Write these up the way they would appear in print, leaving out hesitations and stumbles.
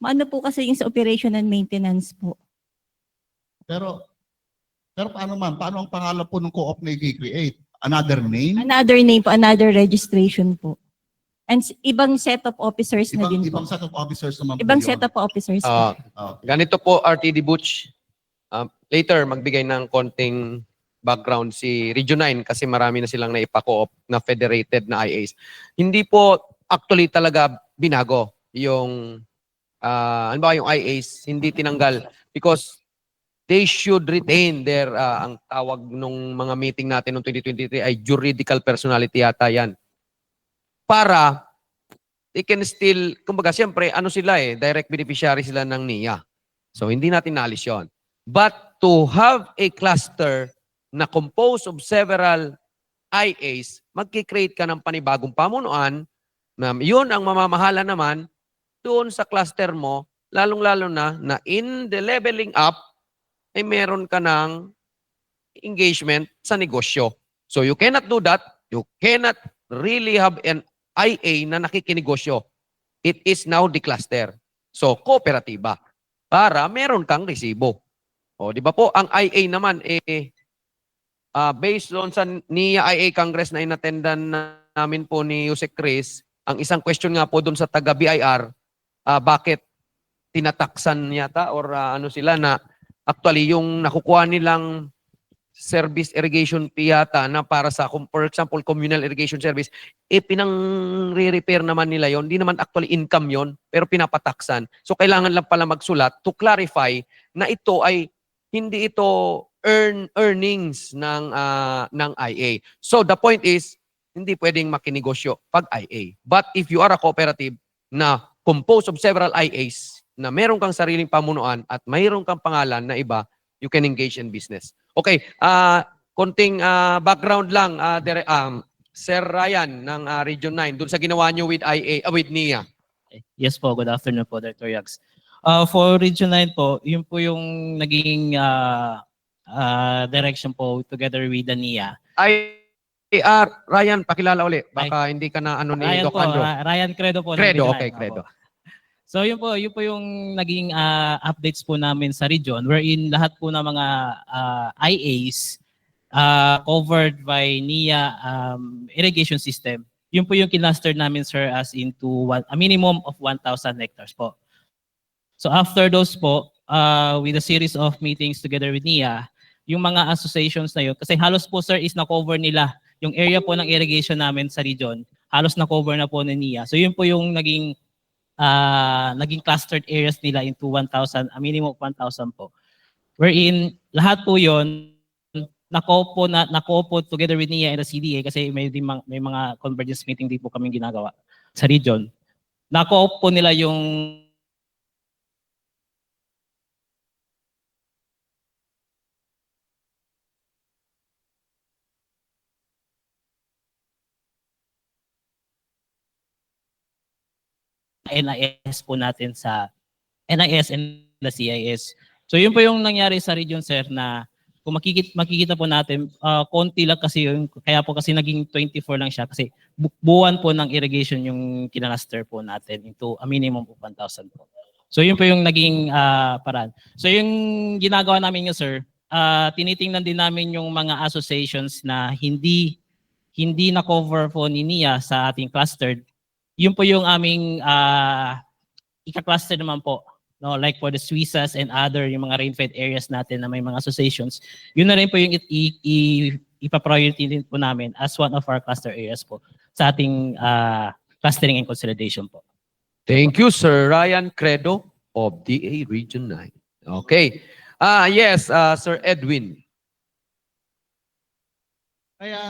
Maano po kasi yung sa operation and maintenance po. Pero paano ma'am? Paano ang pangalan po ng co-op na i-create? Another name? Another name po, another registration po. And ibang set of officers na din po. Ibang set of officers naman po Ibang yun. set of officers po. Okay. Ganito po, RTD Butch. Later, magbigay ng konting background si Region 9 kasi marami na silang naipa-co-op na federated na IAs. Hindi po actually talaga binago yung ano ba yung IAs, hindi tinanggal because they should retain their ang tawag nung mga meeting natin noong 2023 ay juridical personality yata yan. Para they can still, kumbaga siyempre ano sila direct beneficiary sila ng NIA. So hindi natin naalis yun. But to have a cluster na composed of several IAs, magkikreate ka ng panibagong pamunuan na yun ang mamamahala naman doon sa cluster mo, lalong-lalo na in the leveling up, ay meron ka ng engagement sa negosyo. So you cannot do that. You cannot really have an IA na nakikinegosyo. It is now the cluster. So kooperatiba. Para meron kang resibo. O, di ba po, ang IA naman, based on sa NIA IA Congress na inattendan namin po ni Yusek Chris, ang isang question nga po doon sa taga-BIR, bakit tinataksan yata or ano sila na actually yung nakukuha nilang service irrigation fee yata na para sa, for example, communal irrigation service, pinang-re-repair naman nila yon. Hindi naman actually income yon pero pinapataksan. So kailangan lang pala magsulat to clarify na ito ay hindi ito earnings ng IA. So the point is, hindi pwedeng makinegosyo pag IA. But if you are a cooperative na composed of several IAs, na meron kang sariling pamunuan at mayroon kang pangalan na iba, you can engage in business. Okay, konting background lang, Sir Ryan ng Region 9, dun sa ginawa nyo with with NIA. Yes po, good afternoon po, Dr. Yags. For Region 9 po, yun po yung naging direction po together with the NIA. Ryan, pakilala uli. Baka hindi ka na ano ni Ryan Doc po, Andrew. Ryan Credo po. Credo, ng okay, Region 9. Credo. So yun po yung naging updates po namin sa region wherein lahat po ng mga IAs covered by NIA irrigation system. Yun po yung kinaster namin, sir, as into a minimum of 1,000 hectares po. So after those po, with a series of meetings together with NIA, yung mga associations na yun, kasi halos po, sir, is na-cover nila yung area po ng irrigation namin sa region, halos na-cover na po ni NIA. So yun po yung naging clustered areas nila into 1,000, a minimum of 1,000 po. Wherein lahat po yun, nako po together with NIA and the CDA kasi may mga convergence meeting din po kaming ginagawa sa region. Nako po nila yung NIS po natin sa NIS and the CIS. So yun po yung nangyari sa region, sir, na kung makikita po natin, konti lang kasi yun, kaya po kasi naging 24 lang siya kasi buwan po ng irrigation yung kinalaster po natin into a minimum of 1,000 po. So yun po yung naging paraan. So yung ginagawa namin yun, sir, tinitingnan din namin yung mga associations na hindi na-cover po ni NIA sa ating clustered. Yun po yung aming ika-cluster naman po. No, like for the Suizas and other yung mga rain-fed areas natin na may mga associations, yun na rin po yung ipa-priority din po namin as one of our cluster areas po sa ating clustering and consolidation po. Thank you, Sir Ryan Credo of DA Region 9. Okay. Yes, Sir Edwin. Kaya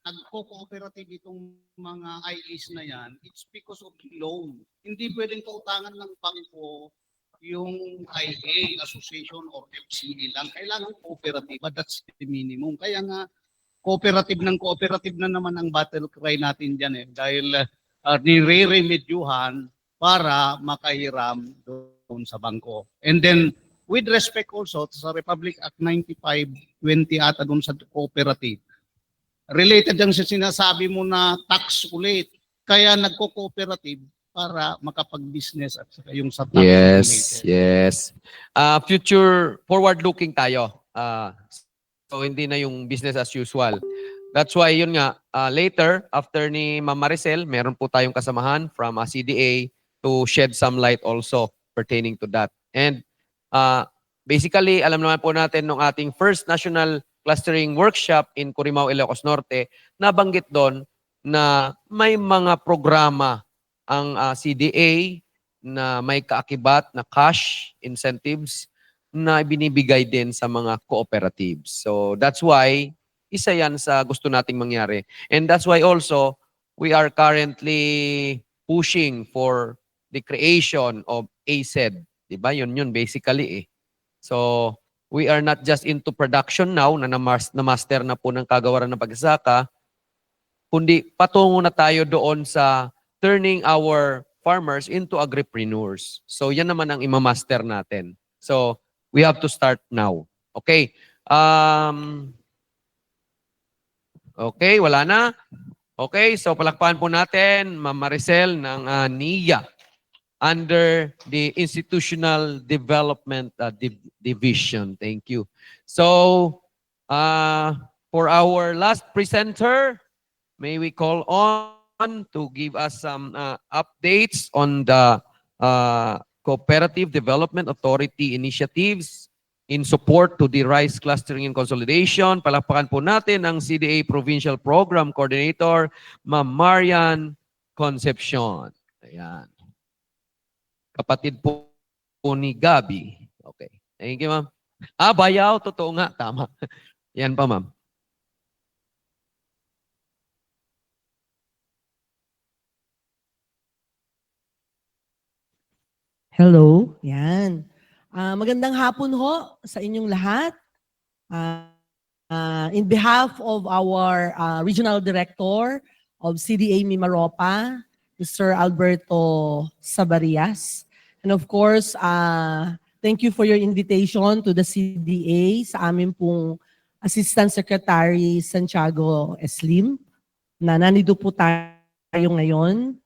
nagko-cooperative itong mga IAs na yan, it's because of loan. Hindi pwedeng kautangan ng bangko yung IA, association or FCA lang. Kailangan cooperative, but that's the minimum. Kaya nga, cooperative na naman ang battle cry natin dyan dahil nire-remedyuhan para makahiram doon sa bangko. And then, with respect also sa Republic Act 95-20 ata doon sa cooperative, related yan sa sinasabi mo na tax ulit. Kaya nagko-cooperative para makapag-business at saka yung sa tax Yes, related. yes. Future forward-looking tayo. So hindi na yung business as usual. That's why yun nga, later, after ni Ma'am Maricel, meron po tayong kasamahan from CDA to shed some light also pertaining to that. And basically, alam naman po natin nung ating first national clustering workshop in Corimao, Ilocos Norte, nabanggit doon na may mga programa ang CDA na may kaakibat na cash incentives na binibigay din sa mga cooperatives. So that's why isa yan sa gusto nating mangyari. And that's why also we are currently pushing for the creation of ACED. Diba? Yun basically eh. So we are not just into production now na na-master na po ng kagawaran ng pagsasaka, kundi patungo na tayo doon sa turning our farmers into agripreneurs. So yan naman ang imamaster natin. So we have to start now. Okay. Okay, wala na. Okay, so palakpakan po natin Ma'am Maricel ng NIA under the Institutional Development Division. Thank you. So, for our last presenter, may we call on to give us some updates on the Cooperative Development Authority initiatives in support to the rice clustering and consolidation. Palakpakan po natin ang CDA Provincial Program Coordinator, Ma'am Marian Concepcion. Ayan. Kapatid po ni Gabi. Okay. Thank you, ma'am. Bayaw. Totoo nga. Tama. Yan pa, ma'am. Hello. Yan. Magandang hapon ho sa inyong lahat. In behalf of our Regional Director of CDA Mimaropa, Mr. Alberto Sabarias. And of course, thank you for your invitation to the CDA sa amin pong Assistant Secretary Santiago Eslim na nandito po tayo ngayon.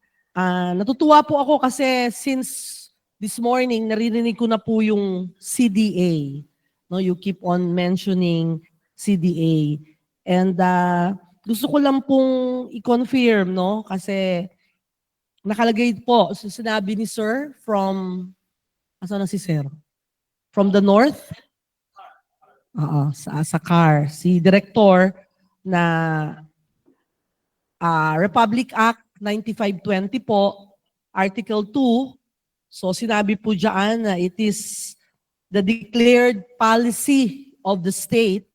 Natutuwa po ako kasi since this morning, naririnig ko na po yung CDA. No, you keep on mentioning CDA. And gusto ko lang pong i-confirm, no? Kasi nakalagay po, so sinabi ni Sir from, asan na si Sir? From the north? Sa CAR. Si Director na Republic Act 9520 po, Article 2, so sinabi po dyan na it is the declared policy of the state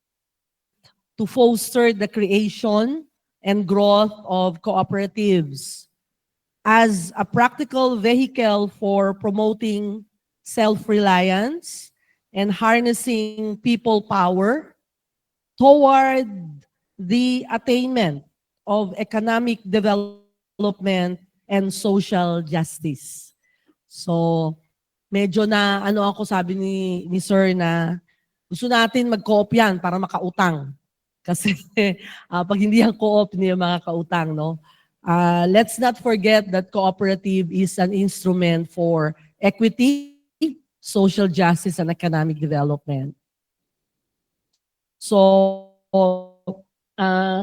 to foster the creation and growth of cooperatives as a practical vehicle for promoting self-reliance and harnessing people power toward the attainment of economic development and social justice. So, medyo na ako sabi ni Sir na gusto natin mag-co-op yan para makautang. Kasi pag hindi yan co-op, hindi yung mga kautang, no? Let's not forget that cooperative is an instrument for equity, social justice, and economic development. So,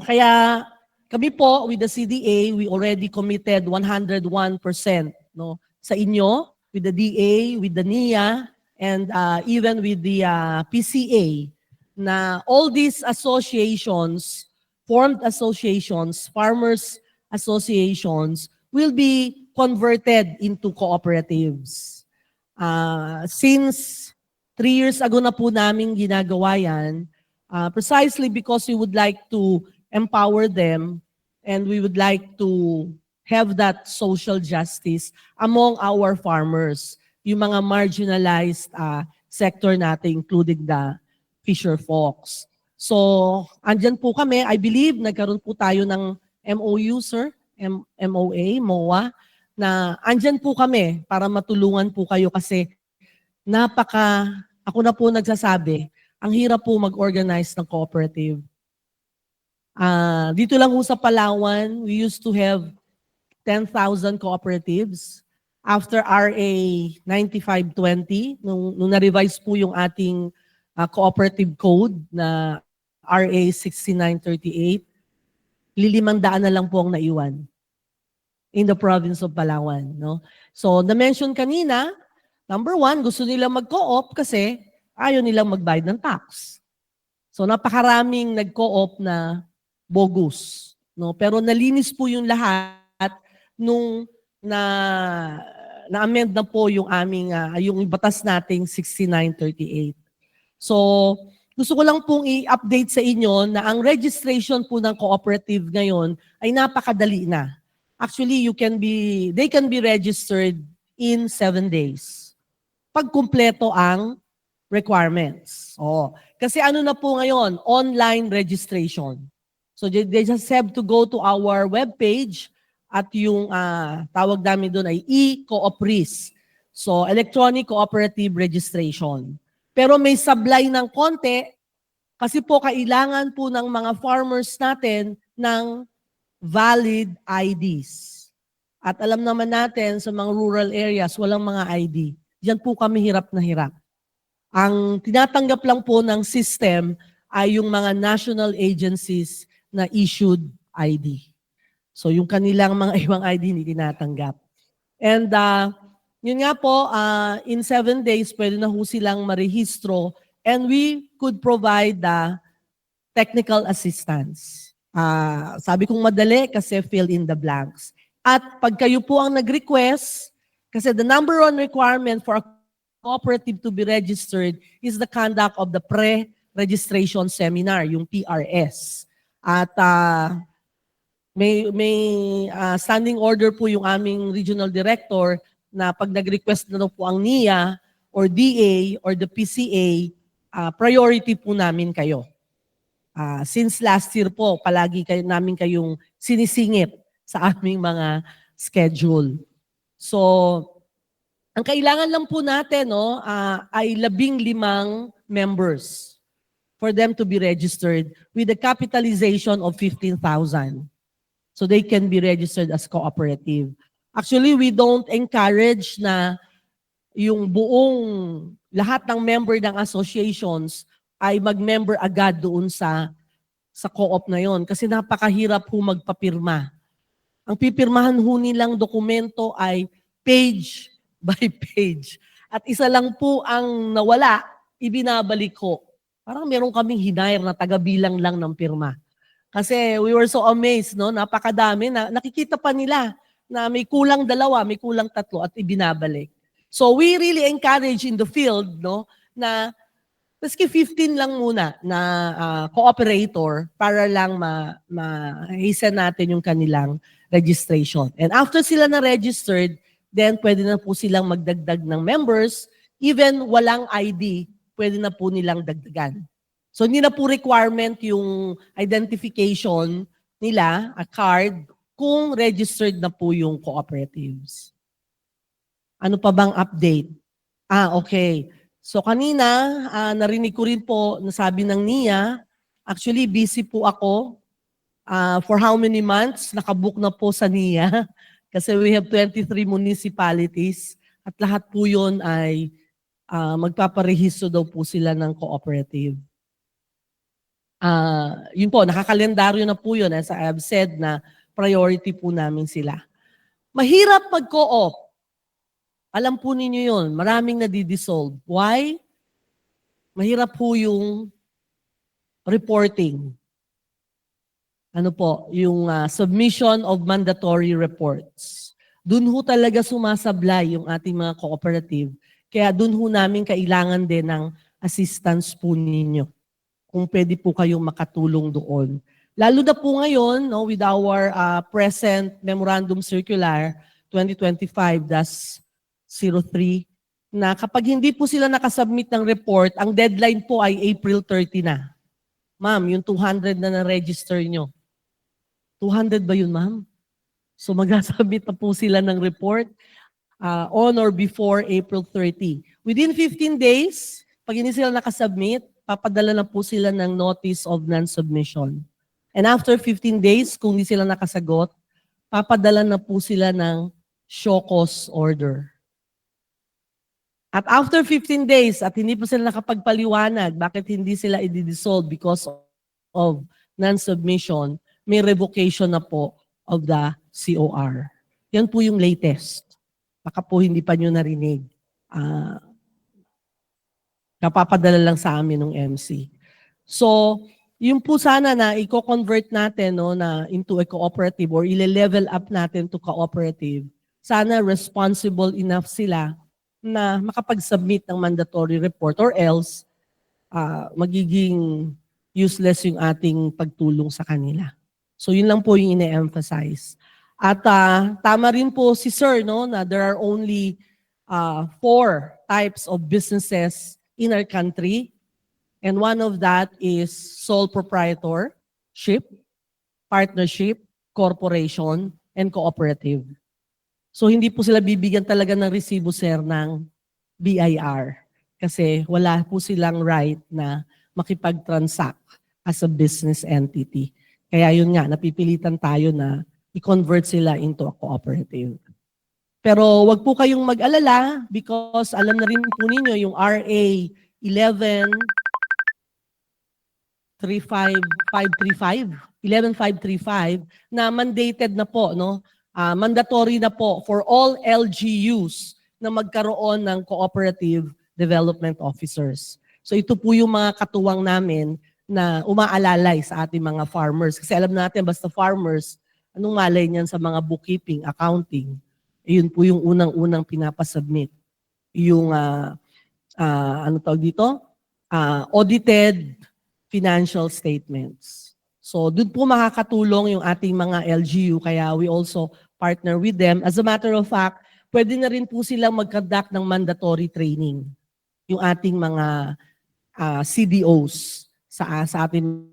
kaya kami po with the CDA, we already committed 101%, no? Sa inyo, with the DA, with the NIA, and even with the PCA, na all these associations, formed associations, farmers associations, will be converted into cooperatives. Since 3 years ago na po namin ginagawa yan, precisely because we would like to empower them and we would like to have that social justice among our farmers, yung mga marginalized sector natin, including the fisher folks. So, andyan po kami. I believe nagkaroon po tayo ng MOU, sir, MOA, na andyan po kami para matulungan po kayo kasi ako na po nagsasabi, ang hirap po mag-organize ng cooperative. Dito lang po sa Palawan, we used to have 10,000 cooperatives. after RA 9520, nung na-revise po yung ating cooperative code na RA 6938, 500 na lang po ang naiwan in the province of Palawan. No? So, na-mention kanina, number one, gusto nilang mag-co-op kasi ayaw nilang magbayad ng tax. So, napakaraming nag-co-op na bogus. No? Pero nalinis po yung lahat nung na-amend na po yung aming, yung batas nating 6938. So, gusto ko lang pong i-update sa inyo na ang registration po ng cooperative ngayon ay napakadali na. Actually, they can be registered in 7 days. Pag kumpleto ang requirements. Kasi ano na po ngayon? Online registration. So they just have to go to our webpage at yung tawag namin doon ay e-coopris. So electronic cooperative registration. Pero may sablay ng konti kasi po kailangan po ng mga farmers natin ng valid IDs. At alam naman natin sa mga rural areas, walang mga ID. Diyan po kami hirap na hirap. Ang tinatanggap lang po ng system ay yung mga national agencies na issued ID. So yung kanilang mga ibang ID hindi tinatanggap. And yun nga po, in 7 days, pwede na ho silang marehistro and we could provide technical assistance. Sabi kong madali kasi fill in the blanks. At pag kayo po ang nag-request, kasi the number one requirement for a cooperative to be registered is the conduct of the pre-registration seminar, yung PRS. At may standing order po yung aming regional director na pag nag-request na po ang NIA or DA or the PCA, priority po namin kayo. Since last year po, palagi namin kayong sinisingit sa aming mga schedule. So, ang kailangan lang po natin ay 15 members for them to be registered with a capitalization of 15,000. So they can be registered as cooperative. Actually, we don't encourage na yung buong lahat ng member ng associations ay mag-member agad doon sa co-op na yon kasi napakahirap po magpapirma. Ang pipirmahan ho nilang dokumento ay page by page. At isa lang po ang nawala, ibinabalik ko. Parang meron kaming hinire na taga-bilang lang ng pirma. Kasi we were so amazed, no? Napakadami na nakikita pa nila na may kulang 2, may kulang 3 at ibinabalik. So we really encourage in the field, no, na maski 15 lang muna na cooperator para lang ma-hasten natin yung kanilang registration. And after sila na registered, then pwede na po silang magdagdag ng members. Even walang ID, pwede na po nilang dagdagan. So hindi na po requirement yung identification nila, a card, kung registered na po yung cooperatives. Ano pa bang update? Okay. So kanina, narinig ko rin po na sabi ng NIA, actually busy po ako for how many months? Nakabook na po sa NIA kasi we have 23 municipalities at lahat po yun ay magpaparehistro daw po sila ng cooperative. Yun po, nakakalendaryo na po yun. As I have said na priority po namin sila. Mahirap mag-co-op. Alam po ninyo yun, maraming nadi-dissolve. Why? Mahirap po yung reporting. Ano po, yung submission of mandatory reports. Doon ho talaga sumasablay yung ating mga cooperative. Kaya doon ho namin kailangan din ng assistance po ninyo. Kung pwede po kayong makatulong doon. Lalo na po ngayon, no, with our present Memorandum Circular 2025-03, na kapag hindi po sila nakasubmit ng report, ang deadline po ay April 30 na. Ma'am, yung 200 na na-register nyo. 200 ba yun, ma'am? So mag-submit na po sila ng report on or before April 30. Within 15 days, pag hindi sila nakasubmit, papadala na po sila ng notice of non-submission. And after 15 days, kung hindi sila nakasagot, papadala na po sila ng show cause order. At after 15 days at hindi pa sila nakapagpaliwanag bakit hindi sila i-dissolve because of non-submission, may revocation na po of the COR. Yan po yung latest. Baka po hindi pa nyo narinig. Kapapadala lang sa amin ng MC. So, yun po sana na i-convert natin into a cooperative or ile-level up natin to cooperative. Sana responsible enough sila na makapag-submit ng mandatory report or else magiging useless yung ating pagtulong sa kanila. So yun lang po yung ine-emphasize. At tama rin po si Sir na there are only 4 types of businesses in our country. And one of that is sole proprietorship, partnership, corporation, and cooperative. So hindi po sila bibigyan talaga ng resibo, sir, ng BIR. Kasi wala po silang right na makipag-transact as a business entity. Kaya yun nga, napipilitan tayo na i-convert sila into a cooperative. Pero wag po kayong mag-alala because alam na rin po ninyo yung RA 11535 na mandated na po, mandatory na po for all LGUs na magkaroon ng cooperative development officers. So ito po yung mga katuwang namin na umaalalay sa ating mga farmers. Kasi alam natin, basta farmers, anong malay niyan sa mga bookkeeping, accounting? Yun po yung unang-unang pinapasubmit. Yung, audited financial statements. So doon po makakatulong yung ating mga LGU, kaya we also partner with them. As a matter of fact, pwede na rin po silang mag-conduct ng mandatory training. Yung ating mga CDOs sa ating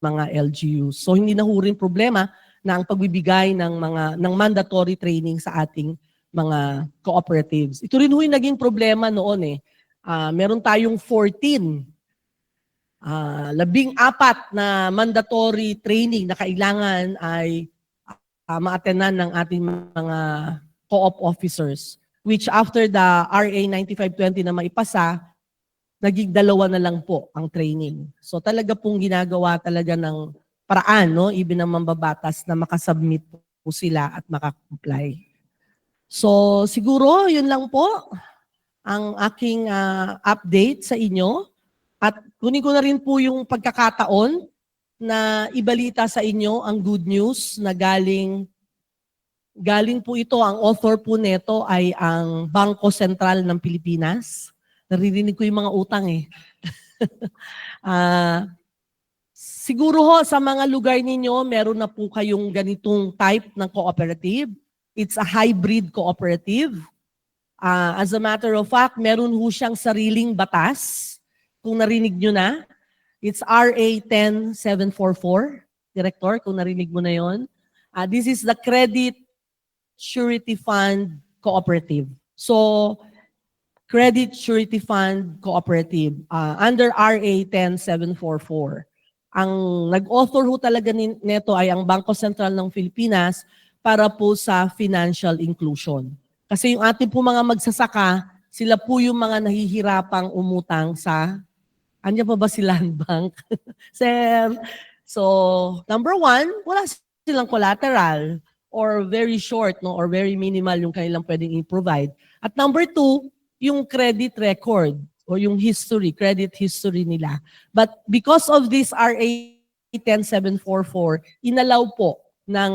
mga LGUs. So hindi na ho rin problema na ang pagbibigay ng mandatory training sa ating mga cooperatives. Ito rin ho yung naging problema noon meron tayong 14 14 na mandatory training na kailangan ay ma-attenan ng ating mga co-op officers, which after the RA 9520 na maipasa, naging 2 na lang po ang training. So talaga pong ginagawa talaga ng paraan, even ng mambabatas na makasubmit po sila at makakomply. So siguro yun lang po ang aking update sa inyo. At kunin ko na rin po yung pagkakataon na ibalita sa inyo ang good news na galing po ito, ang author po nito ay ang Bangko Sentral ng Pilipinas. Naririnig ko yung mga utang siguro ho sa mga lugar ninyo, meron na po kayong ganitong type ng cooperative. It's a hybrid cooperative. As a matter of fact, meron ho siyang sariling batas. Kung narinig nyo na, it's RA 10744. Director, kung narinig mo na yon. This is the Credit Surety Fund Cooperative. So, Credit Surety Fund Cooperative under RA 10744. Ang nag-author ho talaga nito ay ang Bangko Sentral ng Pilipinas para po sa financial inclusion. Kasi yung ating po mga magsasaka, sila po yung mga nahihirapang umutang sa, andyan pa ba si Land Bank? Sir, so number 1, wala silang collateral or very short or very minimal yung kanilang pwedeng i-provide. At number 2, yung credit record o yung history, credit history nila. But because of this RA 10744, inalaw po ng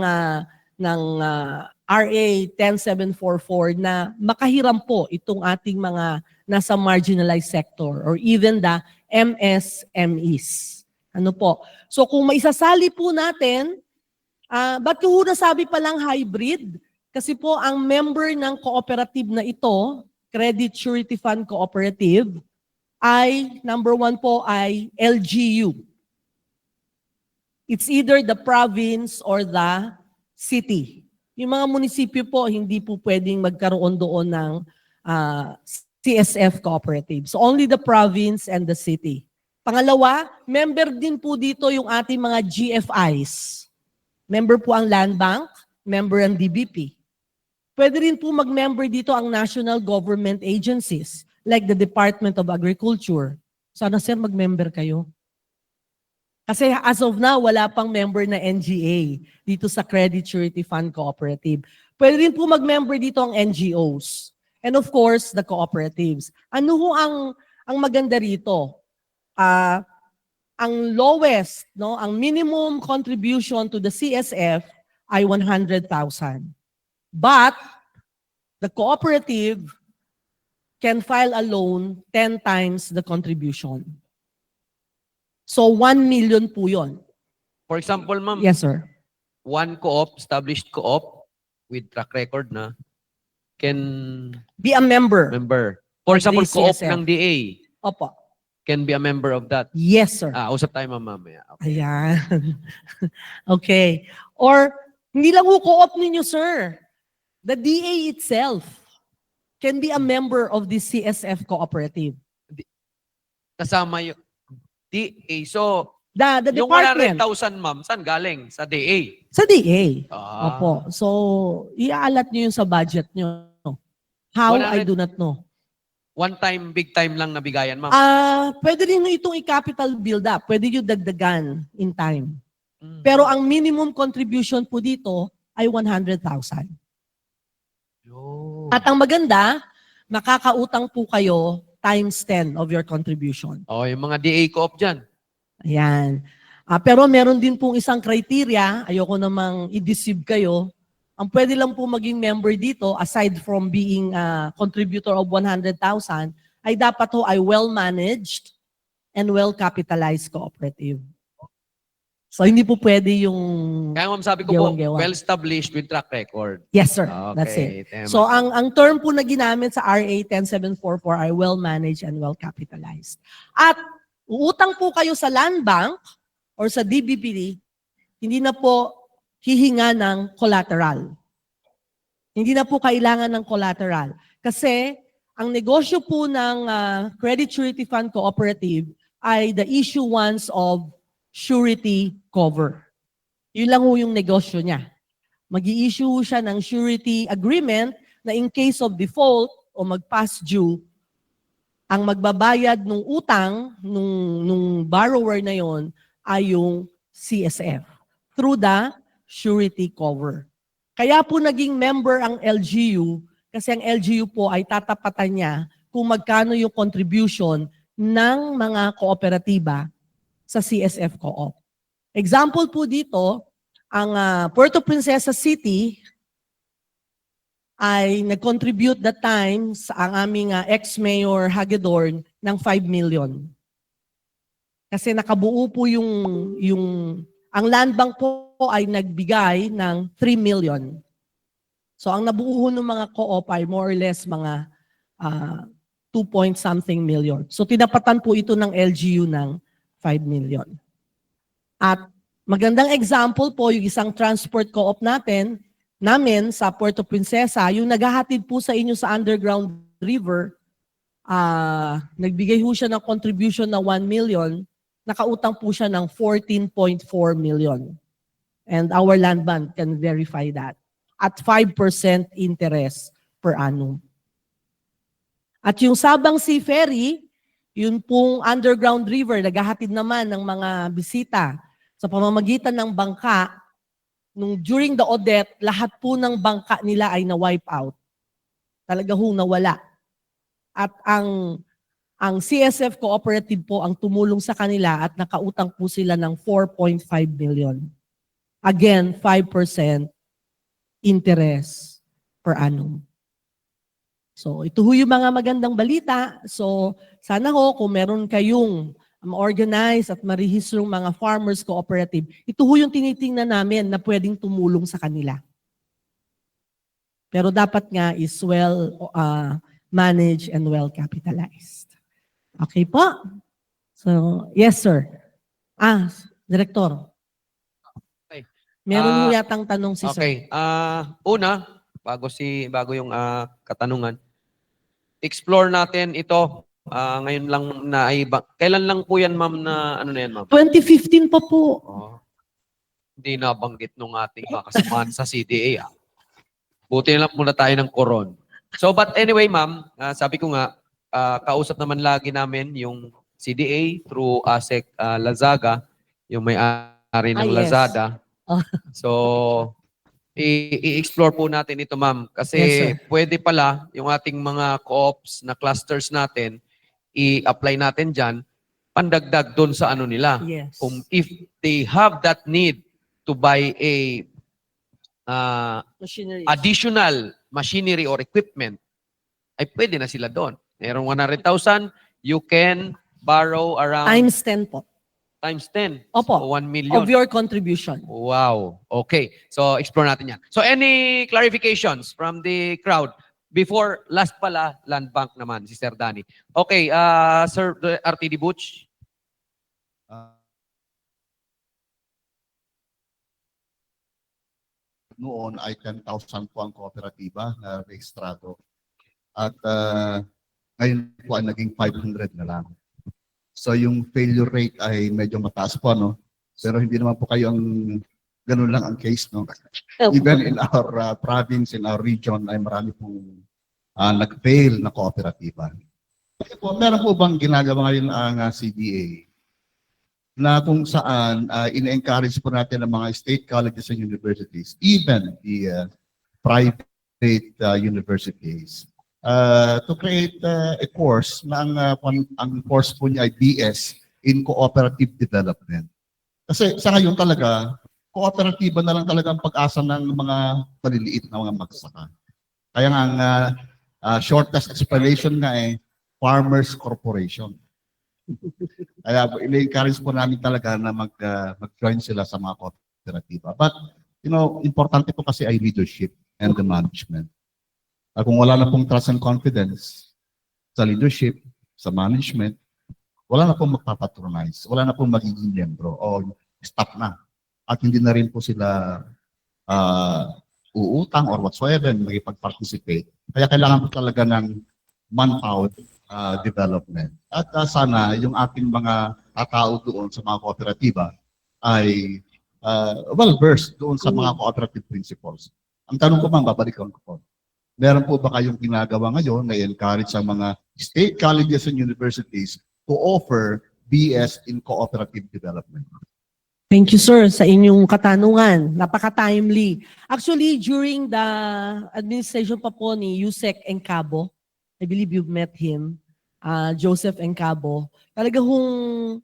RA 10744 na makahiram po itong ating mga nasa marginalized sector or even the MSMEs. Ano po? So kung maisasali po natin, ba't ko nasabi palang hybrid? Kasi po ang member ng cooperative na ito, Credit Surety Fund Cooperative, ay number 1 po ay LGU. It's either the province or the city. Yung mga munisipyo po, hindi po pwedeng magkaroon doon ng CSF cooperative. So only the province and the city. Pangalawa, member din po dito yung ating mga GFIs. Member po ang Land Bank, member ang DBP. Pwede rin po mag-member dito ang national government agencies like the Department of Agriculture. Sana sir, mag-member kayo. Kasi as of now, wala pang member na NGA dito sa Credit Surety Fund Cooperative. Pwede rin po mag-member dito ang NGOs. And of course, the cooperatives. Ano ho ang maganda rito? Ang lowest, no, ang minimum contribution to the CSF ay 100,000. But the cooperative can file a loan 10 times the contribution. So 1 million po yun. For example, ma'am, Yes, sir. one co-op, established co-op with track record na can Be a member. member. For Of example, the co-op CSF. ng DA Opo. can be a member of that. Yes, sir. Usap tayo mamaya. Okay. Ayan. Okay. Or, hindi lang ho co-op ninyo, sir. The DA itself can be a member of the CSF cooperative. Kasama yung DA. So, The yung department. 100,000, ma'am, saan galing? Sa DA. Sa DA. Ah. Opo. So, iaalat nyo yung sa budget nyo. How, I 100 do not know. One time, big time lang nabigayan, ma'am. Pwede rin nyo itong i-capital build up. Pwede nyo dagdagan in time. Mm. Pero ang minimum contribution po dito ay 100,000. Yo. At ang maganda, makakautang po kayo times 10 of your contribution. Yung mga DA co-op dyan. Ayan. Pero meron din pong isang criteria, ayoko namang i-deceive kayo. Ang pwede lang po maging member dito, aside from being a contributor of 100,000, ay dapat ho ay well-managed and well-capitalized cooperative. So hindi po pwede yung... Kaya ma'am sabi ko po, Gewang-gewang. well-established with track record. Yes, sir. Okay, That's it. tama. So ang term po na ginamit sa RA 10744 ay well-managed and well-capitalized. At uutang po kayo sa land bank or sa DBPD, hindi na po hihinga ng collateral. Hindi na po kailangan ng collateral. Kasi ang negosyo po ng Credit Surety Fund Cooperative ay the issuance of surety cover. Yun lang ho yung negosyo niya. Mag-i-issue siya ng surety agreement na in case of default o mag-pass due, ang magbabayad ng utang nung borrower na yon ay yung CSF through the surety cover. Kaya po naging member ang LGU kasi ang LGU po ay tatapatan niya kung magkano yung contribution ng mga kooperatiba sa CSF Co-op. Example po dito, ang Puerto Princesa City ay nag-contribute that time sa ang aming ex-mayor Hagedorn ng 5 million. Kasi nakabuo po ang land bank po ay nagbigay ng 3 million. So ang nabuo ng mga co-op ay more or less mga 2 point something million. So tinapatan po ito ng LGU ng 5 million. At magandang example po yung isang transport co-op namin sa Puerto Princesa, yung naghahatid po sa inyo sa underground river, nagbigay po siya ng contribution na 1 million, nakautang po siya ng 14.4 million. And our land bank can verify that. At 5% interest per annum. At yung Sabang Sea Ferry, yun pong underground river, naghahatid naman ng mga bisita sa pamamagitan ng bangka. During the Odette, lahat po ng bangka nila ay na-wipe out. Talaga hong nawala. At ang CSF Cooperative po ang tumulong sa kanila at nakautang po sila ng 4.5 million. Again, 5% interest per annum. So, ito ho yung mga magandang balita. So, sana ho, kung meron kayong ma-organize at marihistrong mga farmers cooperative, ito ho yung tinitingnan namin na pwedeng tumulong sa kanila. Pero dapat nga is well managed and well capitalized. Okay po? So, yes sir. Director. Okay. Meron ho yatang tanong si sir. Okay. Una, bago yung katanungan, explore natin ito. Ngayon lang na kailan lang po yan, ma'am, na ano na yan, ma'am? 2015 pa po. Hindi nabanggit nung ating mga kasamahan sa CDA. Buti na lang muna tayo ng koron. So, but anyway, ma'am, sabi ko nga, kausap naman lagi namin yung CDA through ASEC Lazaga, yung may-ari ng yes. Lazada. Oh. So, i-explore po natin ito, ma'am. Kasi Yes, sir. pwede pala yung ating mga co-ops na clusters natin, i-apply natin dyan, pandagdag doon sa ano nila. Yes. If they have that need to buy a Machinery. additional machinery or equipment, ay pwede na sila doon. Merong 100,000, you can borrow around Times 10 po. times 10. Opo. So 1 million. Of your contribution. Wow. Okay. So, explore natin yan. So, any clarifications from the crowd? Before, last pala, Land Bank naman, si Sir Danny. Okay, Sir RTD Butch. Noon ay 10,000 po ang kooperatiba na rehistrado. At ngayon po ay naging 500 na lang. So yung failure rate ay medyo mataas po, no? Pero hindi naman po kayo ang ganun lang ang case, no? Even in our province, in our region, ay marami pong nag-fail na kooperatiba. Kaya po, meron po bang ginagawa ngayon ang CDA na kung saan ina-encourage po natin ang mga state colleges and universities, even the private universities, to create a course na ang course po niya ay BS in Cooperative Development. Kasi sa ngayon talaga, kooperatiba na lang talaga ang pag-asa ng mga maliliit na mga magsaka. Kaya nga ang shortest explanation nga eh, Farmers Corporation. Kaya i-encourage po namin talaga na mag-join sila sa mga kooperatiba. But, you know, importante po kasi ay leadership and the management. Kung wala na pong trust and confidence sa leadership, sa management, wala na pong magpapatronize, wala na pong magiging membro o stop na. At hindi na rin po sila uutang or whatsoever, magipag-participate. Kaya kailangan po talaga ng manpower development. At sana yung ating mga tao doon sa mga kooperatiba ay well-versed doon sa mga cooperative principles. Ang tanong ko ma'am, babalikan ko po. Meron po ba kayong ginagawa ngayon na encourage ang mga state colleges and universities to offer BS in cooperative development? Thank you, sir, sa inyong katanungan. Napaka-timely. Actually, during the administration pa po ni Yusek Encabo, I believe you've met him, Joseph Encabo, talaga hong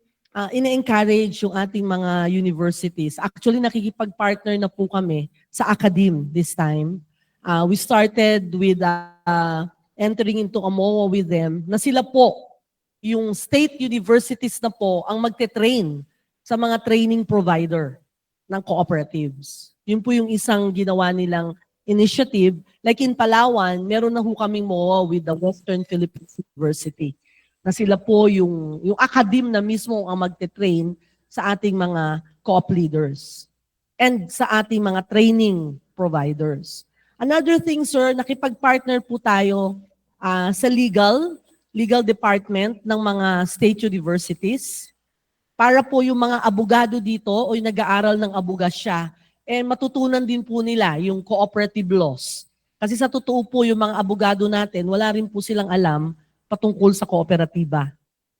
ina-encourage yung ating mga universities. Actually, nakikipag-partner na po kami sa academe this time. We started with entering into a MOA with them na sila po, yung state universities na po, ang magte-train sa mga training provider ng cooperatives. Yun po yung isang ginawa nilang initiative. Like in Palawan, meron na ho kaming MOA with the Western Philippines University. Na sila po yung academe na mismo ang magte-train sa ating mga co-op leaders and sa ating mga training providers. Another thing, sir, nakipag-partner po tayo sa legal department ng mga state universities para po yung mga abogado dito o yung nag-aaral ng abogasya, matutunan din po nila yung cooperative laws. Kasi sa totoo po yung mga abogado natin, wala rin po silang alam patungkol sa kooperatiba.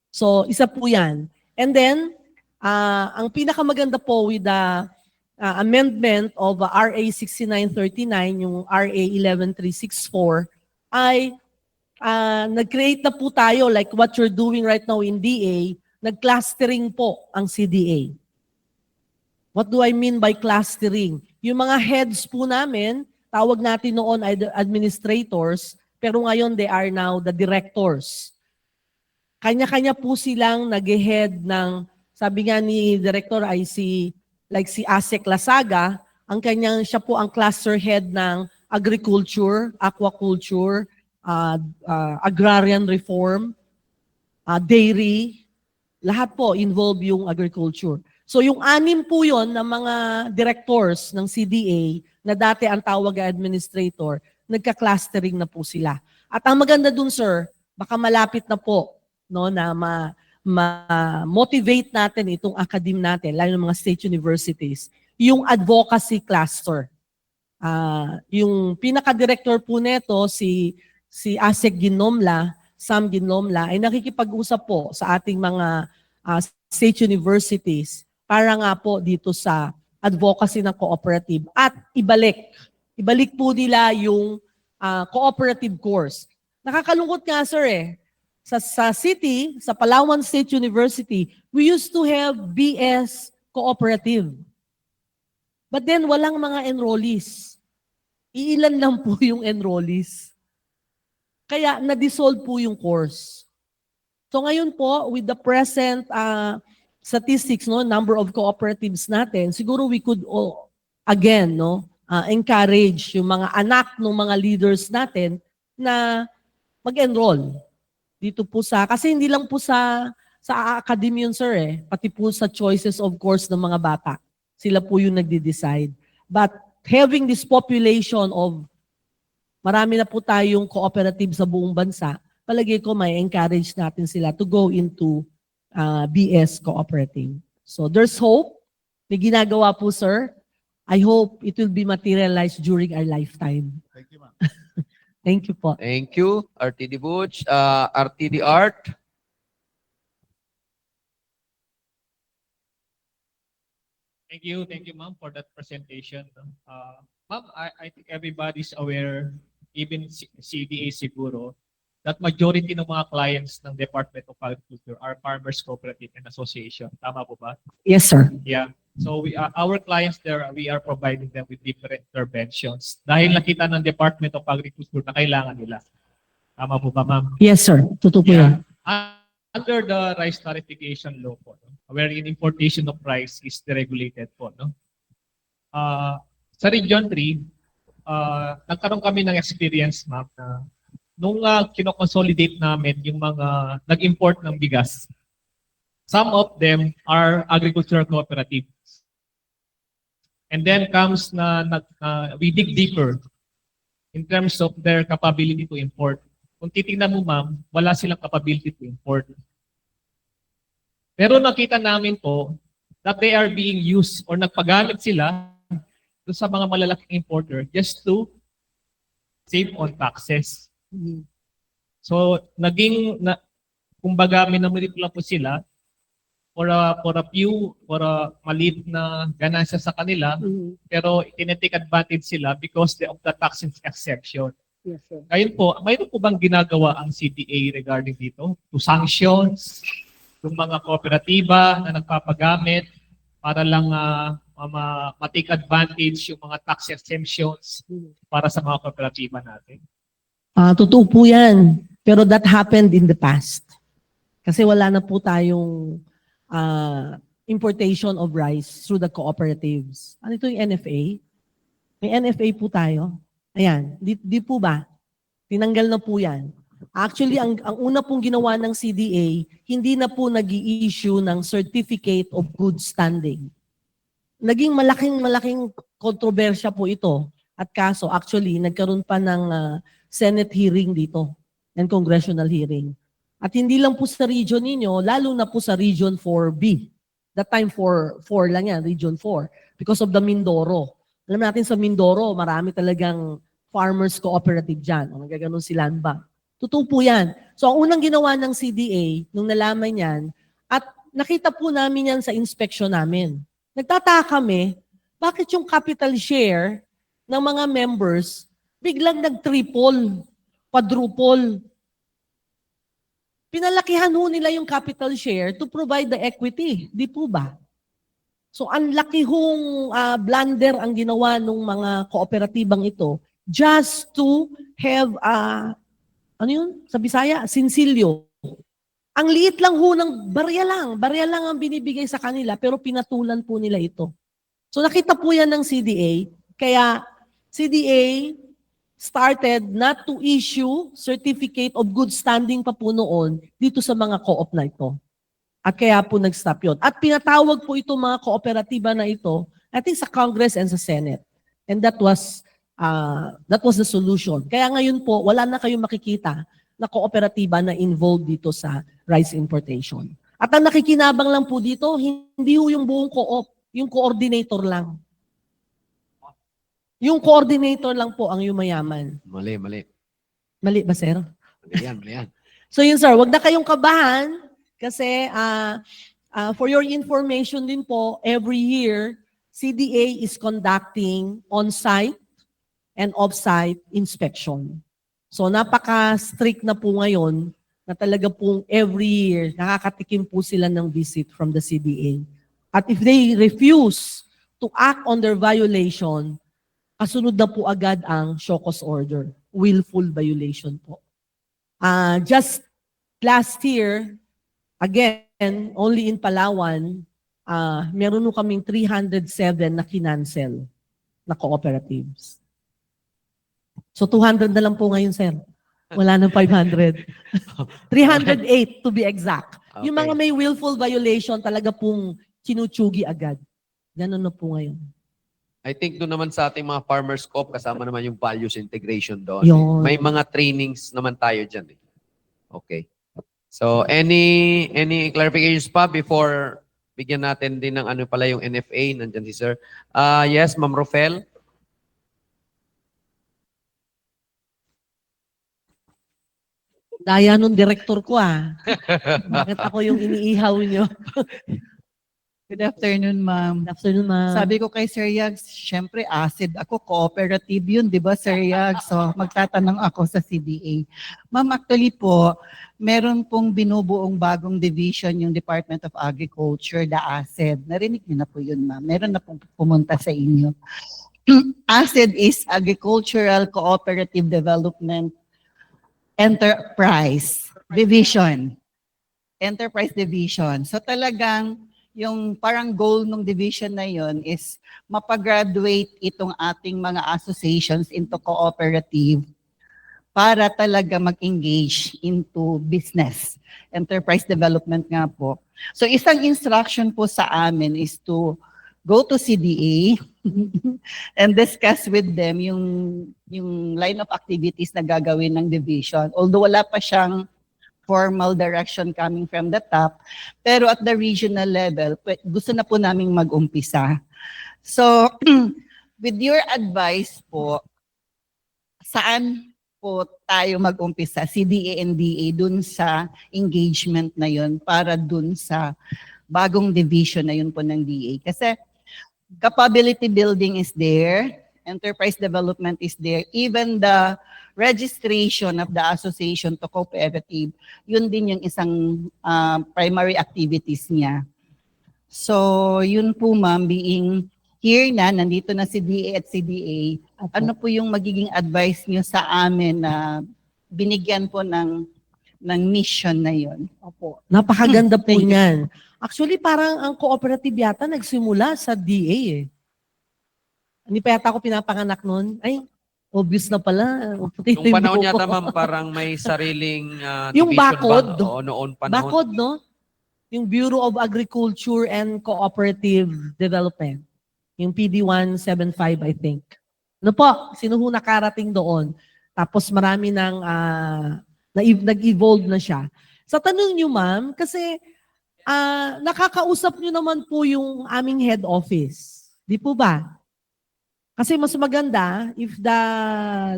So, isa po yan. And then, ang pinakamaganda po with the amendment of RA 6939, yung RA 11364, ay nag-create na po tayo like what you're doing right now in DA, nag-clustering po ang CDA. What do I mean by clustering? Yung mga heads po namin, tawag natin noon ay administrators, pero ngayon they are now the directors. Kanya-kanya po silang nag-head ng, sabi nga ni Director ay si ASEC Lazaga, siya po ang cluster head ng agriculture, aquaculture, agrarian reform, dairy, lahat po involve yung agriculture. So yung 6 po yon ng mga directors ng CDA na dati ang tawag ay administrator, nagka-clustering na po sila. At ang maganda dun, sir, baka malapit na po no, na ma-motivate natin itong academe natin, lalo ng mga state universities, yung advocacy cluster. Yung pinaka-director po neto, si Asek Ginomla, Sam Ginomla, ay nakikipag-usap po sa ating mga state universities para nga po dito sa advocacy ng cooperative at ibalik po nila yung cooperative course. Nakakalungkot nga sir sa city, sa Palawan State University, we used to have BS cooperative. But then walang mga enrollees. Iilan lang po yung enrollees. Kaya na-dissolve po yung course. So ngayon po, with the present statistics, number of cooperatives natin, siguro we could again encourage yung mga anak ng mga leaders natin na mag-enroll dito po kasi hindi lang po sa academy yun sir pati po sa choices of course ng mga bata. Sila po yung nagde-decide. But having this population of marami na po tayong cooperative sa buong bansa, palagay ko may encourage natin sila to go into BS cooperative. So there's hope. May ginagawa po sir. I hope it will be materialized during our lifetime. Thank you, ma'am. Thank you po. Thank you, RTD Butch. RTD Art. Thank you, ma'am, for that presentation. Ma'am, I think everybody's aware, even CDA siguro, that majority ng mga clients ng Department of Agriculture are Farmers Cooperative and Association. Tama po ba? Yes sir. Yeah. So our clients there, we are providing them with different interventions dahil nakita ng Department of Agriculture na kailangan nila. Tama po ba, ma'am? Yes sir. Totoo po yan. Under the rice tarification law po, wherein importation of rice is deregulated po, sa Region 3, nagkaroon kami ng experience, ma'am, na nung kinoconsolidate namin yung mga nag-import ng bigas, some of them are agricultural cooperatives. And then comes we dig deeper in terms of their capability to import. Kung titingnan mo, ma'am, wala silang capability to import. Pero nakita namin po that they are being used or nagpagamit sila doon sa mga malalaking importer just to save on taxes. So, kumbaga, minamulip lang po sila for a maliit na ganansya sa kanila, pero tinitake advantage sila because of the tax exception. Yes sir. Ngayon po, mayroon po bang ginagawa ang CDA regarding dito? To sanctions, yung mga kooperatiba na nagpapagamit para lang ma-take advantage yung mga tax exemptions para sa mga kooperatiba natin? Totoo po yan. Pero that happened in the past. Kasi wala na po tayong importation of rice through the cooperatives. Ano ito yung NFA? May NFA po tayo. Ayan, di po ba? Tinanggal na po yan. Actually, ang una pong ginawa ng CDA, hindi na po nag-i-issue ng Certificate of Good Standing. Naging malaking kontrobersya po ito. At kaso, actually, nagkaroon pa ng Senate hearing dito and congressional hearing. At hindi lang po sa region ninyo, lalo na po sa Region 4B. That time 4 lang yan, Region 4. Because of the Mindoro. Alam natin sa Mindoro, marami talagang farmers cooperative dyan. O nagaganon si Landbank. Totoo po yan. So ang unang ginawa ng CDA, nung nalaman yan, at nakita po namin yan sa inspection namin. Nagtataka kami, bakit yung capital share ng mga members biglang nag-triple, quadruple? Pinalakihan ho nila yung capital share to provide the equity. Di po ba? So ang laki hong blunder ang ginawa ng mga kooperatibang ito just to have, ano yun? Sa Bisaya, sinsilyo. Ang liit lang ho ng barya lang ang binibigay sa kanila pero pinatulan po nila ito. So nakita po yan ng CDA, kaya CDA started not to issue certificate of good standing pa po noon dito sa mga co-op na ito. At kaya po nag-stop yun. At pinatawag po ito mga kooperatiba na ito, I think sa Congress and sa Senate. And that was the solution. Kaya ngayon po, wala na kayong makikita na kooperatiba na involved dito sa rice importation. At ang nakikinabang lang po dito, hindi ho yung buong co-op, yung coordinator lang. Yung coordinator lang po ang yumayaman. Mali, mali. Mali ba, sir? Mali yan, mali yan. So yun, sir, wag na kayong kabahan kasi for your information din po, every year, CDA is conducting on-site and off-site inspection. So napaka-strict na po ngayon na talaga pong every year nakakatikim po sila ng visit from the CDA. At if they refuse to act on their violation, kasunod na po agad ang show cause order. Willful violation po. Just last year, again, only in Palawan, meron po kaming 307 na kinancel na cooperatives. So 200 na lang po ngayon, sir. Wala nang 500. 308 to be exact. Yung mga may willful violation talaga pong kinutsugi agad. Ganun na po ngayon. I think doon naman sa ating mga farmers co-op, kasama naman yung values integration doon. Yun. May mga trainings naman tayo dyan. Okay. So, any clarifications pa before bigyan natin din ng ano pala yung NFA? Nandyan si sir. Yes, Ma'am Rofel. Daya nung director ko Bakit ako yung iniihaw nyo? Good afternoon, ma'am. Good afternoon, ma'am. Sabi ko kay Sir Yags, syempre acid ako, cooperative yun, di ba Sir Yags? So magtatanong ako sa CDA. Ma'am, actually po, meron pong binubuong bagong division yung Department of Agriculture, the ASED. Narinig niyo na po yun, ma'am. Meron na pong pumunta sa inyo. ASED is Agricultural Cooperative Development Enterprise Division. Enterprise Division. So talagang yung parang goal ng division na yon is mapagraduate itong ating mga associations into cooperative para talaga mag-engage into business. Enterprise development nga po. So isang instruction po sa amin is to go to CDA and discuss with them yung line of activities na gagawin ng division. Although wala pa siyang formal direction coming from the top, pero at the regional level, gusto na po naming mag-umpisa. So, with your advice po, saan po tayo mag-umpisa, CDA and DA, dun sa engagement na yun, para dun sa bagong division na yun po ng DA? Kasi capability building is there, enterprise development is there, even the registration of the association to cooperative, yun din yung isang primary activities niya. So, yun po ma'am, being here na, nandito na si DA at CDA, ano po yung magiging advice niyo sa amin na binigyan po ng mission na yun? Opo. Napakaganda po niyan. Actually, parang ang cooperative yata nagsimula sa DA Hindi pa yata ako pinapanganak noon. Ay, obvious na pala. Nung panahon yata ma'am, parang may sariling yung division bakod. ba? Oo, noon panahon. Bakod, no? Yung Bureau of Agriculture and Cooperative Development. Yung PD 175, I think. Ano po, sino ho nakarating doon? Tapos marami nang nag-evolve na siya. Sa tanong nyo, ma'am, kasi nakakausap nyo naman po yung aming head office. Di po ba? Kasi mas maganda if the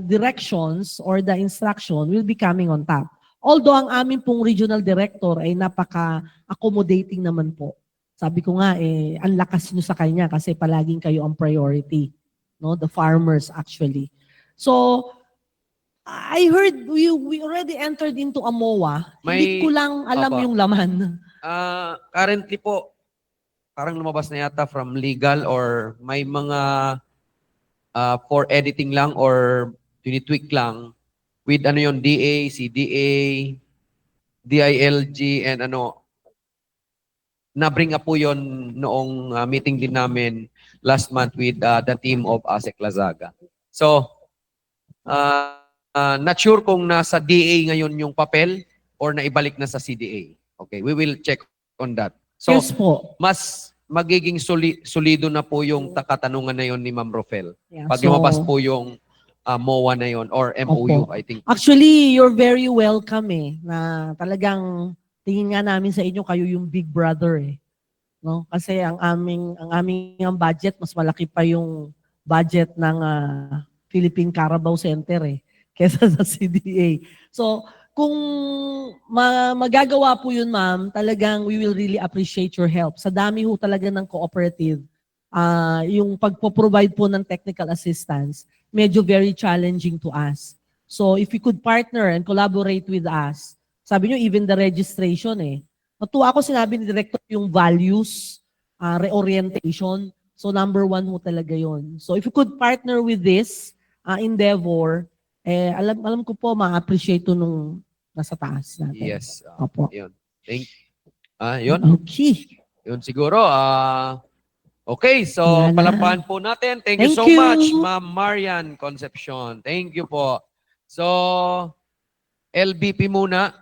directions or the instruction will be coming on top. Although ang aming pong regional director ay napaka-accommodating naman po. Sabi ko nga, ang lakas nyo sa kanya kasi palaging kayo ang priority. No? The farmers actually. So, I heard we already entered into a MOA. Hindi ko lang alam yung laman. Currently po, parang lumabas na yata from legal or may mga for editing lang or tinitweak lang with ano yung DA, CDA, DILG, and na-bring up po yon noong meeting din namin last month with the team of ASEC Lazaga. So, not sure kung nasa DA ngayon yung papel or naibalik na sa CDA. Okay, we will check on that. So, Yes po. mas magiging solido na po yung katanungan na yon ni Ma'am Rofel. Yeah, Pag so- lumabas po yung MOA na yon or MOU, Opo. I think. Actually, you're very welcome na talagang tingin nga namin sa inyo, kayo yung big brother No? Kasi ang aming budget, mas malaki pa yung budget ng Philippine Carabao Center kesa sa CDA. So, kung magagawa po yun, ma'am, talagang we will really appreciate your help. Sa dami ho talaga ng cooperative, yung pagpo-provide po ng technical assistance, medyo very challenging to us. So, if you could partner and collaborate with us, sabi nyo, even the registration Natuwa ako sinabi ni Director yung values, reorientation. So, number 1 ho talaga yun. So, if you could partner with this endeavor, alam ko po, ma-appreciate to nung nasa taas natin. Yes. Opo. Yun. Yun. Okay. Yun siguro. Okay, so Wala na. palapahan po natin. Thank you Thank so you. much, Ma'am Marian Concepcion. Thank you po. So, LBP muna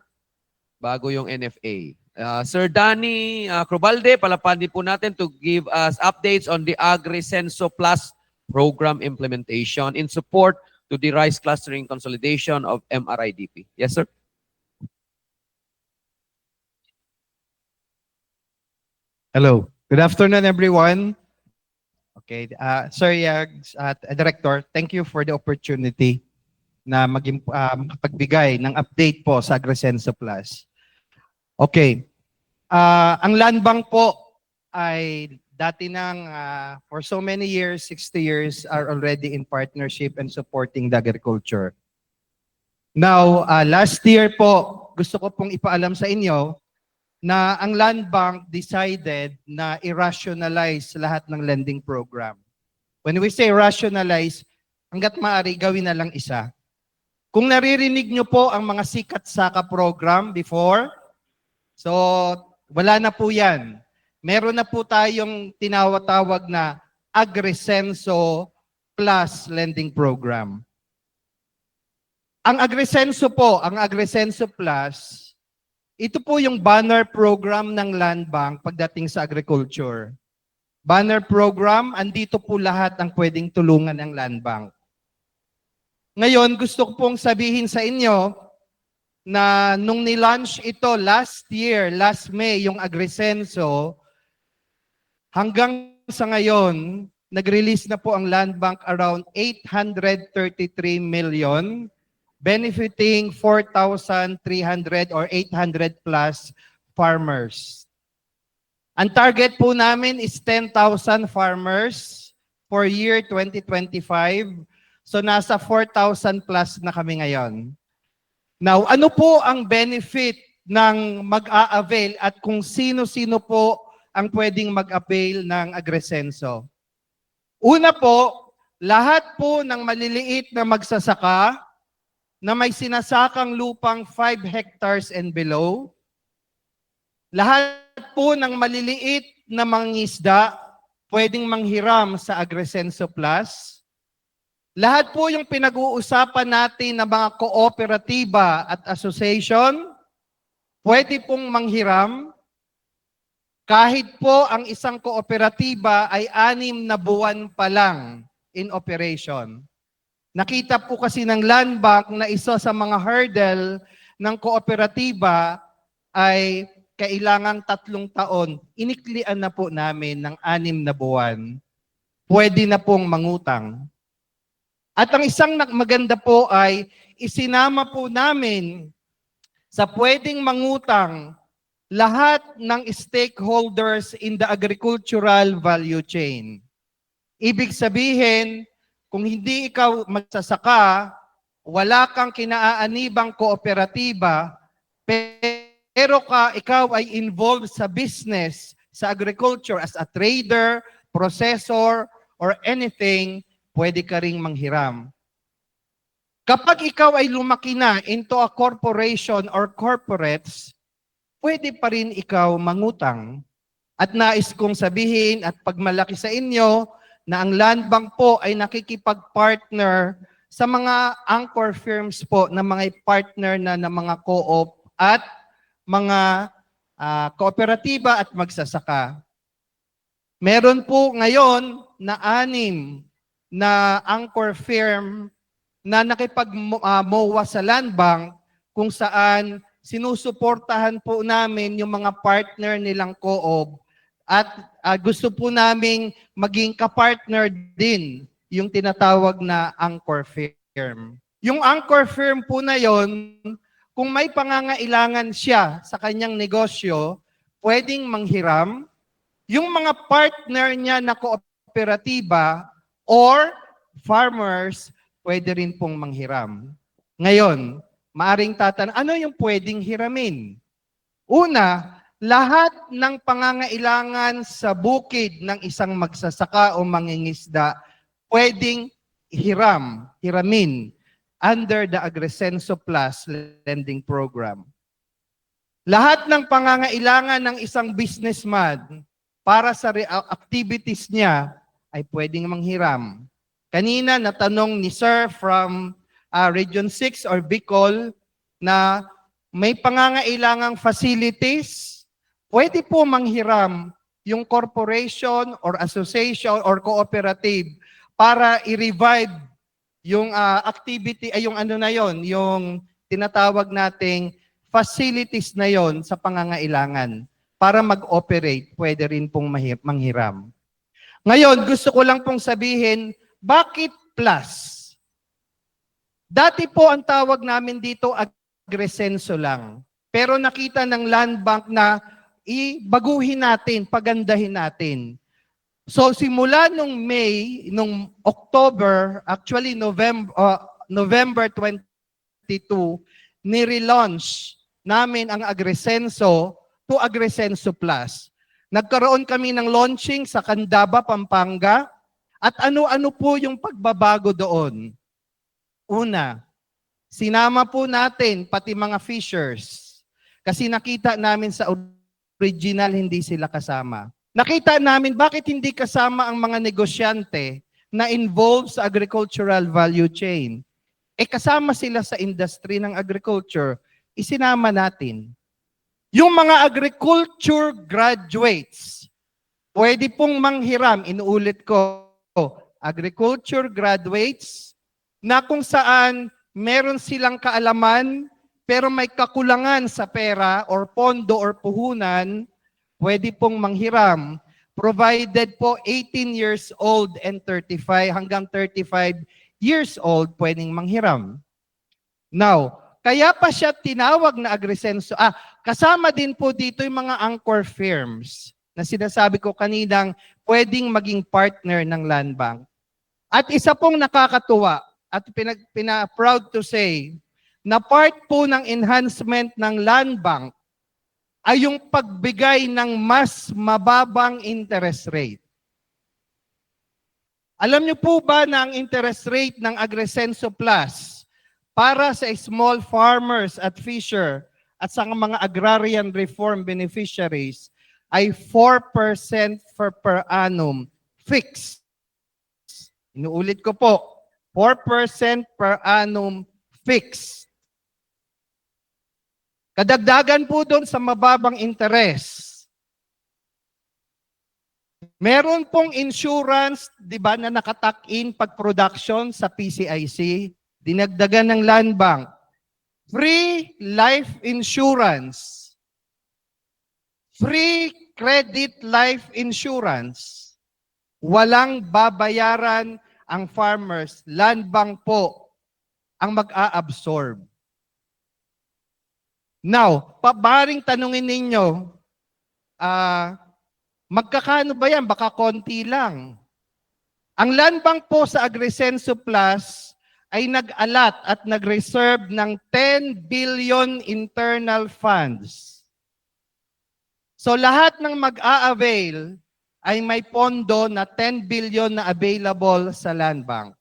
bago yung NFA. Sir Danny Crubalde, palapahan din po natin to give us updates on the AgriSenso Plus program implementation in support to the rice clustering consolidation of MRIDP. Yes, sir. Hello. Good afternoon, everyone. Okay. Sir Yags at Director, thank you for the opportunity na makapagbigay ng update po sa AgriSenso Plus. Okay. Ang land bank po ay dati nang for so many years, 60 years, are already in partnership and supporting the agriculture. Now, last year po, gusto ko pong ipaalam sa inyo na ang land bank decided na i-rationalize lahat ng lending program. When we say rationalize, hanggat maaari gawin na lang isa. Kung naririnig nyo po ang mga sikat saka program before, so wala na po yan. Meron na po tayong tinawag na AgriSenso Plus lending program. Ang AgriSenso po, ang AgriSenso Plus, ito po yung banner program ng Land Bank pagdating sa agriculture. Banner program, andito po lahat ang pwedeng tulungan ng Land Bank. Ngayon, gusto ko pong sabihin sa inyo na nung nilaunch ito last year, last May, yung AgriSenso, hanggang sa ngayon, nag-release na po ang Land Bank around 833 million, benefiting 4,300 or 800 plus farmers. Ang target po namin is 10,000 farmers for year 2025. So nasa 4,000 plus na kami ngayon. Now, ano po ang benefit ng mag-a-avail at kung sino-sino po ang pwedeng mag-avail ng AgriSenso? Una po, lahat po ng maliliit na magsasaka na may sinasakang lupang 5 hectares and below, lahat po ng maliliit na mangingisda pwedeng manghiram sa AgriSenso Plus. Lahat po yung pinag-uusapan natin na mga kooperatiba at association, pwede pong manghiram. Kahit po ang isang kooperatiba ay 6 na buwan pa lang in operation. Nakita po kasi ng Land Bank na isa sa mga hurdle ng kooperatiba ay kailangang 3 taon. Iniklian na po namin ng 6 na buwan. Pwede na pong mangutang. At ang isang maganda po ay isinama po namin sa pwedeng mangutang lahat ng stakeholders in the agricultural value chain. Ibig sabihin, kung hindi ikaw magsasaka, wala kang kinaaanibang kooperatiba, pero ikaw ay involved sa business, sa agriculture as a trader, processor, or anything, pwede ka ring manghiram. Kapag ikaw ay lumaki na into a corporation or corporates, pwede pa rin ikaw mangutang. At nais kong sabihin at pagmalaki sa inyo na ang Land Bank po ay nakikipag-partner sa mga anchor firms po na mga partner na ng mga co-op at mga kooperatiba at magsasaka. Meron po ngayon na 6 na anchor firm na nakipag-MOA sa Land Bank kung saan sinusuportahan po namin yung mga partner nilang co-op at gusto po naming maging kapartner din yung tinatawag na anchor firm. Yung anchor firm po na yon, kung may pangangailangan siya sa kanyang negosyo, pwedeng manghiram. Yung mga partner niya na kooperatiba or farmers, pwede rin pong manghiram. Ngayon, maaring tatanong, ano yung pwedeng hiramin? Una, lahat ng pangangailangan sa bukid ng isang magsasaka o mangingisda, pwedeng hiramin under the Agresenso Plus Lending Program. Lahat ng pangangailangan ng isang businessman para sa activities niya ay pwedeng manghiram. Kanina natanong ni Sir from Region 6 or Bicol na may pangangailangang facilities, pwede po manghiram yung corporation or association or cooperative para i-revive yung activity, ay yung ano na yon, yung tinatawag nating facilities na yon sa pangangailangan. Para mag-operate, pwede rin pong manghiram. Ngayon, gusto ko lang pong sabihin, bakit plus? Dati po ang tawag namin dito Agresenso lang. Pero nakita ng Land Bank na ibaguhin natin, pagandahin natin. So simula nung May, nung October, actually November 22, ni-relaunch namin ang Agresenso to Agresenso Plus. Nagkaroon kami ng launching sa Candaba, Pampanga. At ano-ano po yung pagbabago doon? Una, sinama po natin pati mga fishers. Kasi nakita namin sa original hindi sila kasama. Nakita namin bakit hindi kasama ang mga negosyante na involved sa agricultural value chain. Kasama sila sa industry ng agriculture, isinama natin. Yung mga agriculture graduates, pwede pong manghiram, inuulit ko, agriculture graduates, na kung saan meron silang kaalaman, pero may kakulangan sa pera or pondo or puhunan, pwede pong manghiram, provided po 18 years old and 35 hanggang 35 years old pwedeng manghiram. Now, kaya pa siya tinawag na Agresenso. Kasama din po dito yung mga anchor firms na sinasabi ko kaninang pwedeng maging partner ng Land Bank. At isa pong nakakatuwa at proud to say na part po ng enhancement ng Land Bank ay yung pagbigay ng mas mababang interest rate. Alam niyo po ba na ang interest rate ng Agresenso Plus para sa small farmers at fisher at sa mga agrarian reform beneficiaries ay 4% per annum fixed. Inuulit ko po, 4% per annum fixed. Kadagdagan po doon sa mababang interes. Meron pong insurance, di ba, na nakatuck-in pag-production sa PCIC, dinagdagan ng Land Bank. Free life insurance. Free credit life insurance. Walang babayaran ang farmers. Land Bank po ang mag-a-absorb. Now, pabaring tanungin ninyo, magkakano ba yan? Baka konti lang. Ang Land Bank po sa Agresenso Plus ay nag-alat at nag-reserve ng 10 billion internal funds. So lahat ng mag-a-avail ay may pondo na 10 billion na available sa Land Bank.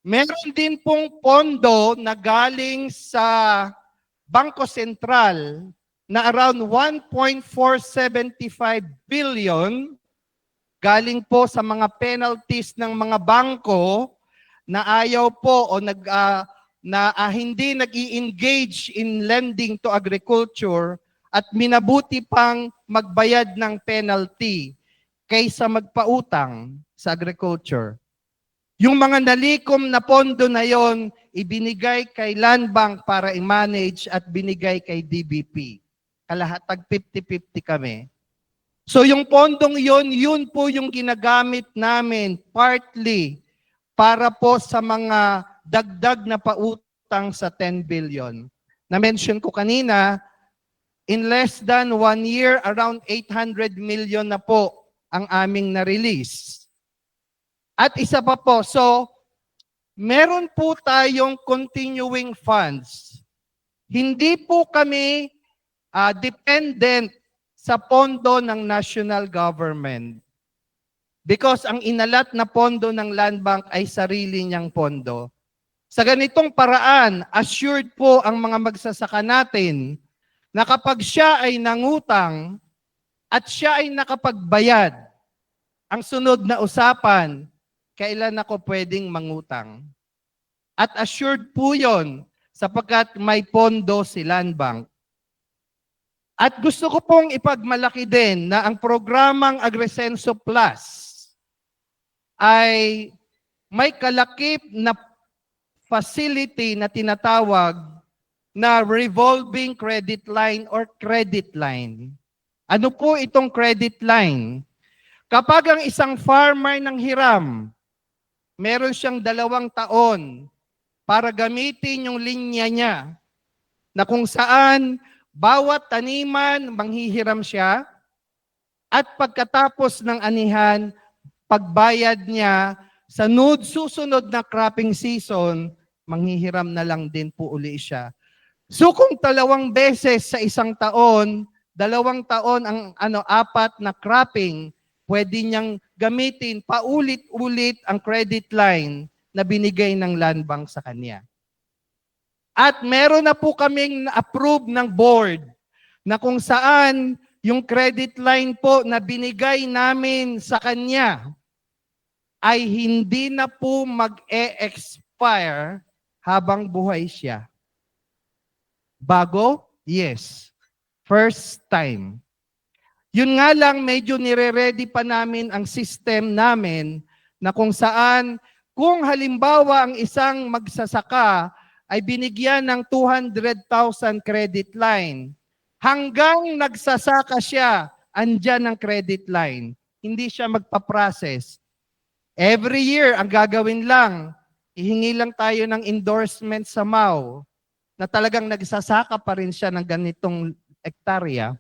Meron din pong pondo na galing sa Bangko Sentral na around 1.475 billion galing po sa mga penalties ng mga bangko na ayaw po o hindi nag-i-engage in lending to agriculture at minabuti pang magbayad ng penalty kaysa magpautang sa agriculture. Yung mga nalikom na pondo na yon, ibinigay kay Land Bank para i-manage at binigay kay DBP. Kalahatag 50-50 kami. So yung pondong yun po yung ginagamit namin partly para po sa mga dagdag na pautang sa 10 billion. Na-mention ko kanina, in less than 1 year, around 800 million na po ang aming na-release. At isa pa po, so meron po tayong continuing funds. Hindi po kami dependent sa pondo ng national government. Because ang inalat na pondo ng Land Bank ay sarili niyang pondo. Sa ganitong paraan, assured po ang mga magsasaka natin na kapag siya ay nangutang at siya ay nakapagbayad, ang sunod na usapan, kailan ako pwedeng mangutang? At assured po yon sapagkat may pondo si Land Bank. At gusto ko pong ipagmalaki din na ang programang Agresenso Plus ay may kalakip na facility na tinatawag na revolving credit line or credit line. Ano po itong credit line? Kapag ang isang farmer ng hiram, meron siyang 2 taon para gamitin yung linya niya na kung saan bawat taniman manghihiram siya at pagkatapos ng anihan, pagbayad niya sa susunod na cropping season, manghihiram na lang din po uli siya. So kung 2 beses sa isang taon, 2 taon ang 4 na cropping, pwede niyang gamitin paulit-ulit ang credit line na binigay ng Land Bank sa kanya. At meron na po kaming approve ng board na kung saan yung credit line po na binigay namin sa kanya ay hindi na po mag-e-expire habang buhay siya. Bago? Yes. First time. Yun nga lang, medyo nire-ready pa namin ang system namin na kung saan, kung halimbawa ang isang magsasaka ay binigyan ng 200,000 credit line, hanggang nagsasaka siya, andyan ang credit line. Hindi siya magpa-process. Every year, ang gagawin lang, ihingi lang tayo ng endorsement sa MAU na talagang nagsasaka pa rin siya ng ganitong hektarya.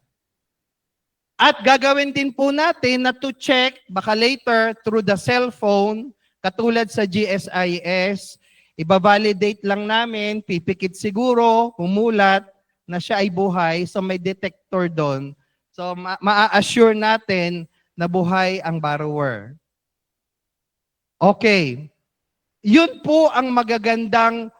At gagawin din po natin na to check, baka later, through the cellphone, katulad sa GSIS, ibabalidate lang namin, pipikit siguro, umulat, na siya ay buhay, so may detector doon. So ma-assure natin na buhay ang borrower. Okay. Yun po ang magagandang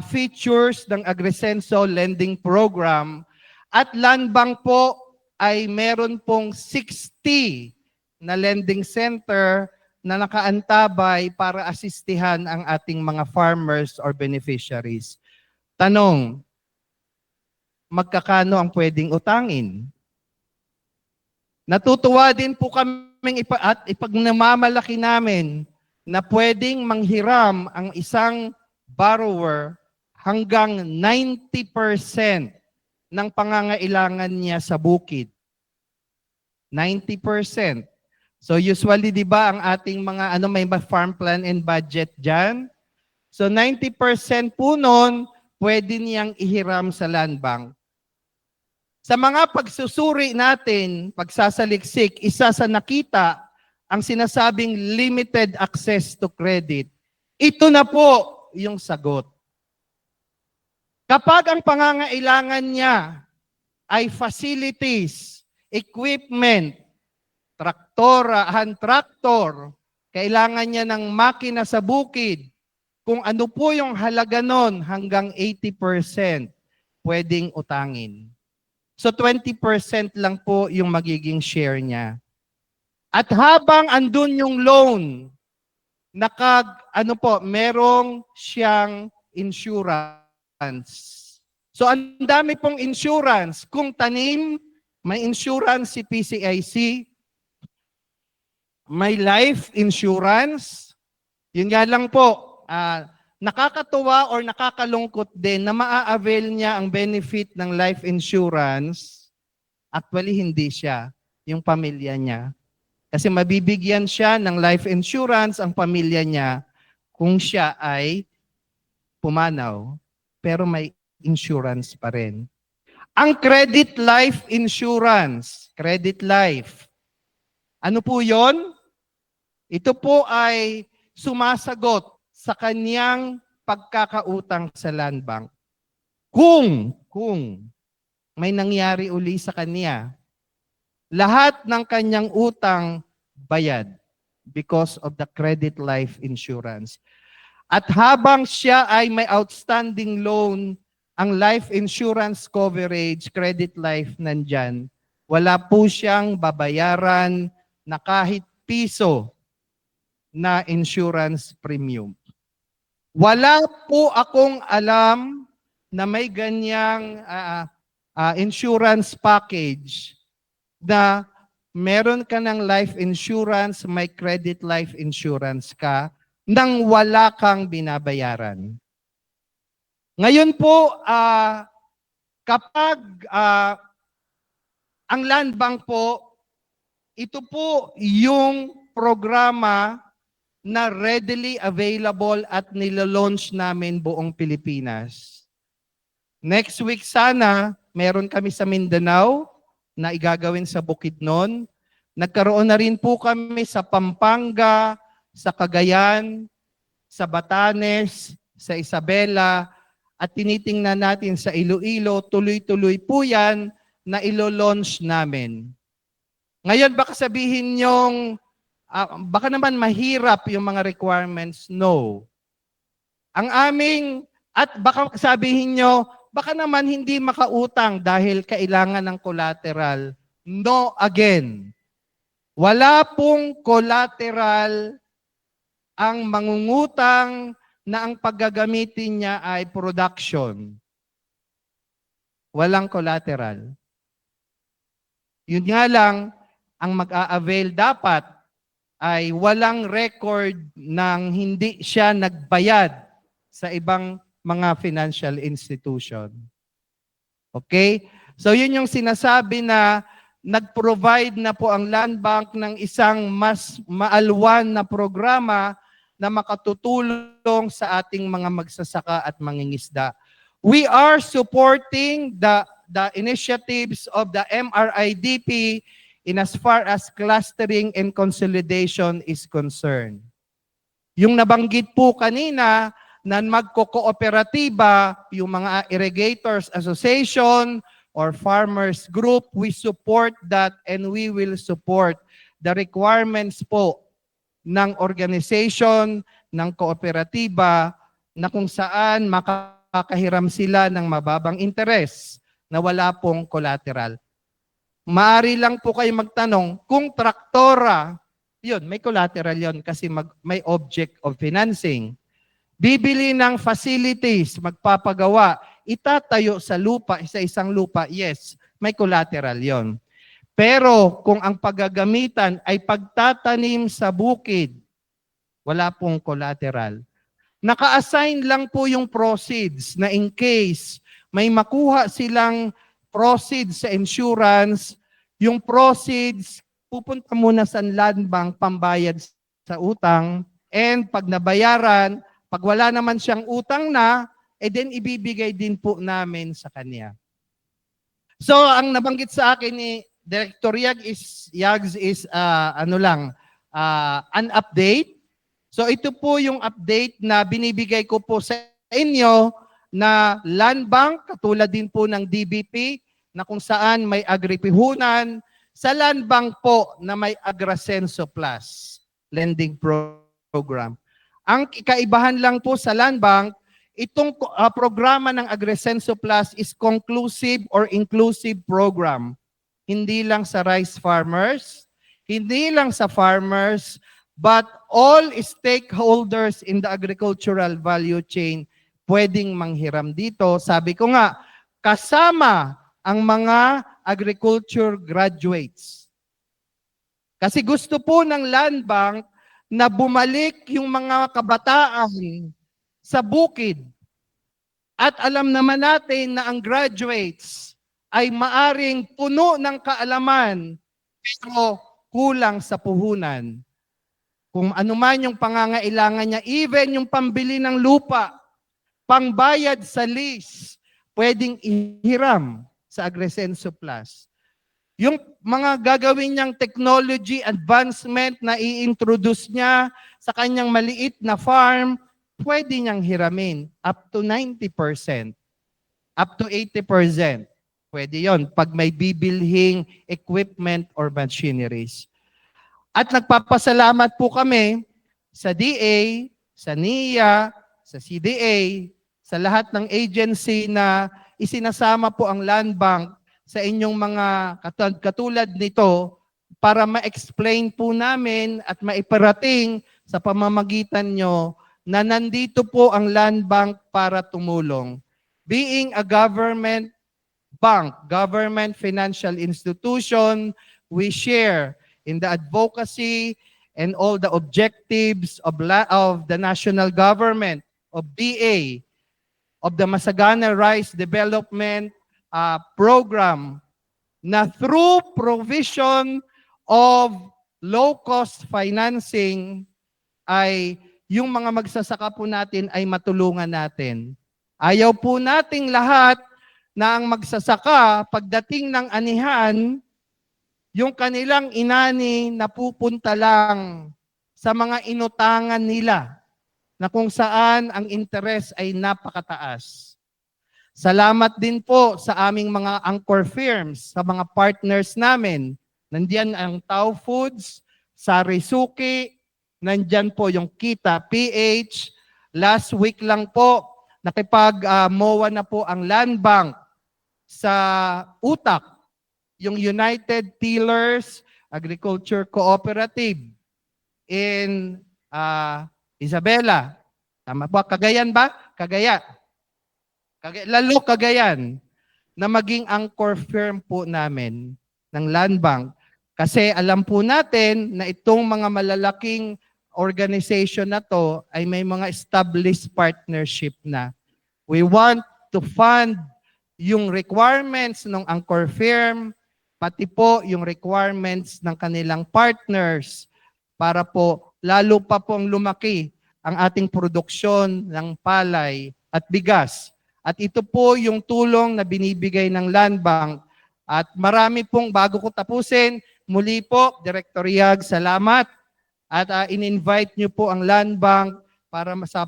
features ng Agresenso Lending Program. At Land Bank po ay meron pong 60 na lending center na nakaantabay para asistihan ang ating mga farmers or beneficiaries. Tanong, magkakano ang pwedeng utangin? Natutuwa din po kaming ipagmamalaki namin na pwedeng manghiram ang isang borrower hanggang 90% ng pangangailangan niya sa bukid. 90%. So usually, di ba, ang ating mga may farm plan and budget dyan? So 90% po nun, pwede niyang ihiram sa Land Bank. Sa mga pagsusuri natin, pagsasaliksik, isa sa nakita, ang sinasabing limited access to credit. Ito na po yung sagot. Kapag ang pangangailangan niya ay facilities, equipment, hand tractor, kailangan niya ng makina sa bukid, kung ano po yung halaga nun hanggang 80%, pwedeng utangin. So 20% lang po yung magiging share niya. At habang andun yung loan, merong siyang insurance. So ang dami pong insurance. Kung tanim, may insurance si PCIC, may life insurance. Yun nga lang po, nakakatuwa or nakakalungkot din na maa-avail niya ang benefit ng life insurance. Actually, hindi siya. yung pamilya niya. Kasi mabibigyan siya ng life insurance ang pamilya niya kung siya ay pumanaw, pero may insurance pa rin. Ang credit life insurance, credit life, ano po yon? Ito po ay sumasagot sa kanyang pagkakautang sa land bank. Kung may nangyari uli sa kanya, lahat ng kanyang utang bayad because of the credit life insurance. At habang siya ay may outstanding loan, ang life insurance coverage, credit life nandyan, wala po siyang babayaran na kahit piso na insurance premium. Wala po akong alam na may ganyang insurance package na meron ka ng life insurance, may credit life insurance ka, nang wala kang binabayaran. Ngayon po, kapag ang land bank po, ito po yung programa na readily available at nilalaunch namin buong Pilipinas. Next week sana, meron kami sa Mindanao na igagawin sa Bukidnon. Nagkaroon na rin po kami sa Pampanga, sa Cagayan, sa Batanes, sa Isabela, at tinitingnan natin sa Iloilo, tuloy-tuloy po yan na ilo-launch namin. Ngayon, baka sabihin nyong, baka naman mahirap yung mga requirements. No. Ang aming, at baka sabihin nyo, baka naman hindi makautang dahil kailangan ng collateral. No again. Wala pong collateral ang mangungutang na ang paggagamitin niya ay production. Walang collateral. Yun nga lang, ang mag-a-avail dapat ay walang record ng hindi siya nagbayad sa ibang mga financial institution. Okay? So yun yung sinasabi na nag-provide na po ang Land Bank ng isang mas maalwan na programa na makatutulong sa ating mga magsasaka at mangingisda. We are supporting the initiatives of the MRIDP in as far as clustering and consolidation is concerned. Yung nabanggit po kanina na magko-kooperatiba, yung mga irrigators association or farmers group, we support that and we will support the requirements po ng organization, ng kooperatiba, na kung saan makakahiram sila ng mababang interes na wala pong collateral. Maari lang po kayo magtanong, kung traktora, yun, may collateral yun kasi may object of financing. Bibili ng facilities, magpapagawa, itatayo sa lupa, sa isang lupa, yes, may collateral yon. Pero kung ang paggagamitan ay pagtatanim sa bukid, wala pong collateral. Naka-assign lang po yung proceeds na in case may makuha silang proceeds sa insurance, yung proceeds pupunta muna sa land bank pambayad sa utang, and pag nabayaran, pag wala naman siyang utang na, then ibibigay din po namin sa kanya. So ang nabanggit sa akin ni Director Yags is an update. So ito po yung update na binibigay ko po sa inyo na land bank, katulad din po ng DBP, na kung saan may agripihunan, sa land bank po na may Agrasenso Plus lending program. Ang kaibahan lang po sa land bank, itong programa ng Agrasenso Plus is conclusive or inclusive program. Hindi lang sa rice farmers, hindi lang sa farmers, but all stakeholders in the agricultural value chain pwedeng manghiram dito. Sabi ko nga, kasama ang mga agriculture graduates. Kasi gusto po ng land bank na bumalik yung mga kabataan sa bukid. At alam naman natin na ang graduates ay maaring puno ng kaalaman pero kulang sa puhunan. Kung ano man yung pangangailangan niya, even yung pambili ng lupa, pangbayad sa lease, pwedeng ihiram sa Agresenso Plus. Yung mga gagawin niyang technology advancement na i-introduce niya sa kanyang maliit na farm, pwede niyang hiramin up to 90%, up to 80%. Pwede yon pag may bibilhing equipment or machineries. At nagpapasalamat po kami sa DA, sa NIA, sa CDA, sa lahat ng agency na isinasama po ang Land Bank sa inyong mga katulad nito para ma-explain po namin at maiparating sa pamamagitan nyo na nandito po ang Land Bank para tumulong. Being a government bank, government financial institution, we share in the advocacy and all the objectives of the national government, of DA, of the Masagana Rice Development Program, na through provision of low-cost financing ay yung mga magsasaka po natin ay matulungan natin. Ayaw po nating lahat na ang magsasaka pagdating ng anihan, yung kanilang inani napupunta lang sa mga inutangan nila na kung saan ang interes ay napakataas. Salamat din po sa aming mga anchor firms, sa mga partners namin. Nandiyan ang Tao Foods, Sarisuki, nandiyan po yung Kita PH. Last week lang po, nakipag-MOA na po ang Land Bank sa Utak, yung United Tillers Agriculture Cooperative in Isabela. Tama ba? Cagayan ba? Lalo Cagayan na maging anchor firm po namin ng Land Bank. Kasi alam po natin na itong mga malalaking organization na to ay may mga established partnership na. We want to fund yung requirements ng anchor firm, pati po yung requirements ng kanilang partners para po lalo pa pong lumaki ang ating produksyon ng palay at bigas. At ito po yung tulong na binibigay ng Land Bank. At marami pong, bago ko tapusin, muli po, Director Yag, salamat. At in-invite nyo po ang Land Bank para sa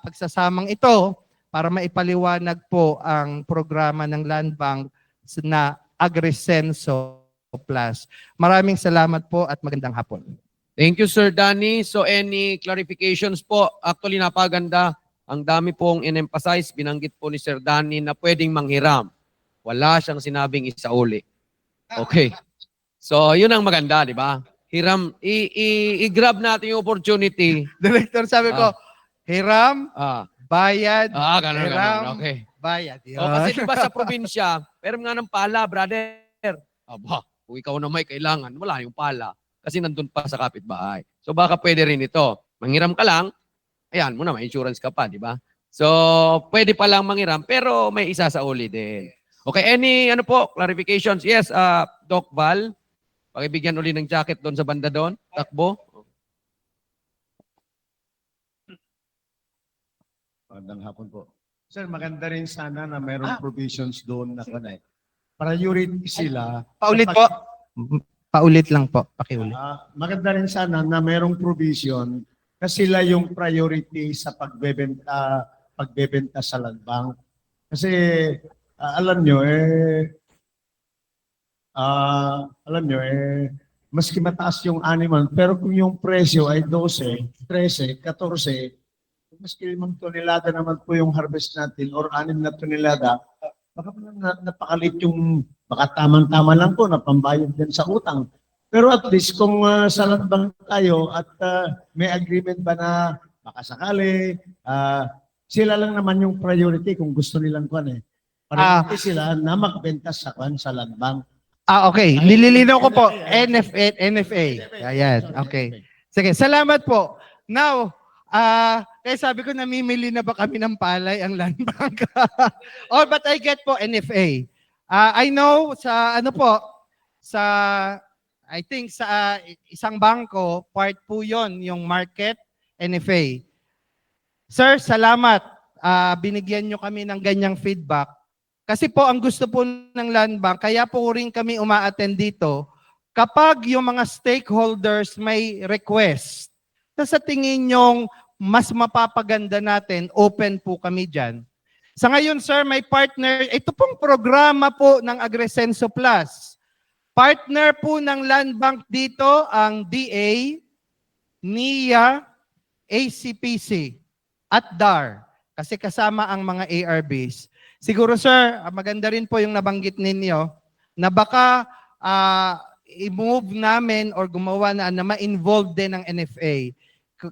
pagsasamang ito para maipaliwanag po ang programa ng Land Bank na Agresenso Plus. Maraming salamat po at magandang hapon. Thank you, Sir Danny. So any clarifications po? Actually, napaganda. Ang dami pong in-emphasize, binanggit po ni Sir Danny na pwedeng manghiram. Wala siyang sinabing isauli. Okay. So, yun ang maganda, di ba? Hiram, i-grab natin yung opportunity. Director, sabi ko, hiram, bayad, Ganun. Okay. bayad. O, kasi diba sa probinsya, pero nga ng pala, brother. Aba, kung ikaw na may kailangan, wala yung pala. Kasi nandun pa sa kapitbahay. So baka pwede rin ito. Manghiram ka lang, ayan mo na, may insurance ka pa, di ba? So, pwede pa lang manghiram, pero may isa sa uli din. Okay, any clarifications? Yes, Doc Val, pakibigyan uli ng jacket doon sa banda doon. Takbo. Magandang hapon po. Sir, maganda rin sana na mayroong provisions doon na priority sila. Paulit po. Paulit lang po. Pakiulit. Maganda rin sana na mayroong provision na sila yung priority sa pagbebenta sa Land Bank. Kasi alam nyo, maski mataas yung animal, pero kung yung presyo ay 12, 13, 14, maski 5 tonelada naman po yung harvest natin or 6 na tonelada, baka napakalit yung, baka tamang-tama lang po na pambayad din sa utang. Pero at least kung sa Land Bank tayo at may agreement ba na baka sakali, sila lang naman yung priority kung gusto nilang priority sila na magbenta sa Land Bank. Okay. Nililinaw ko po. NFA. Ayan. Okay. Sige. Salamat po. Now, kaya sabi ko, namimili na ba kami ng palay ang Land Bank? But I get po NFA. I know sa sa I think sa isang bangko, part po yon yung market, NFA. Sir, salamat. Binigyan nyo kami ng ganyang feedback. Kasi po, ang gusto po ng Land Bank, kaya po rin kami uma-attend dito, kapag yung mga stakeholders may request, sa tingin nyong mas mapapaganda natin, open po kami dyan. Sa ngayon, sir, may partner, ito pong programa po ng Agresenso Plus. Partner po ng Land Bank dito ang DA, NIA, ACPC, at DAR. Kasi kasama ang mga ARBs. Siguro, sir, maganda rin po yung nabanggit ninyo na baka i-move namin or gumawa na ma-involve din ng NFA.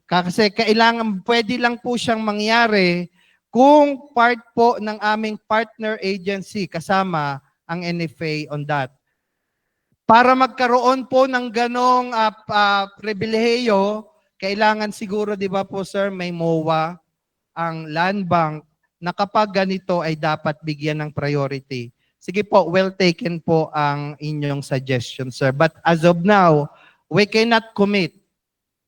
Kasi kailangan, pwede lang po siyang mangyari kung part po ng aming partner agency kasama ang NFA on that. Para magkaroon po ng ganong pribilehiyo, kailangan siguro, di ba po sir, may MOA ang Land Bank na kapag ganito ay dapat bigyan ng priority. Sige po, well taken po ang inyong suggestion, sir. But as of now, we cannot commit,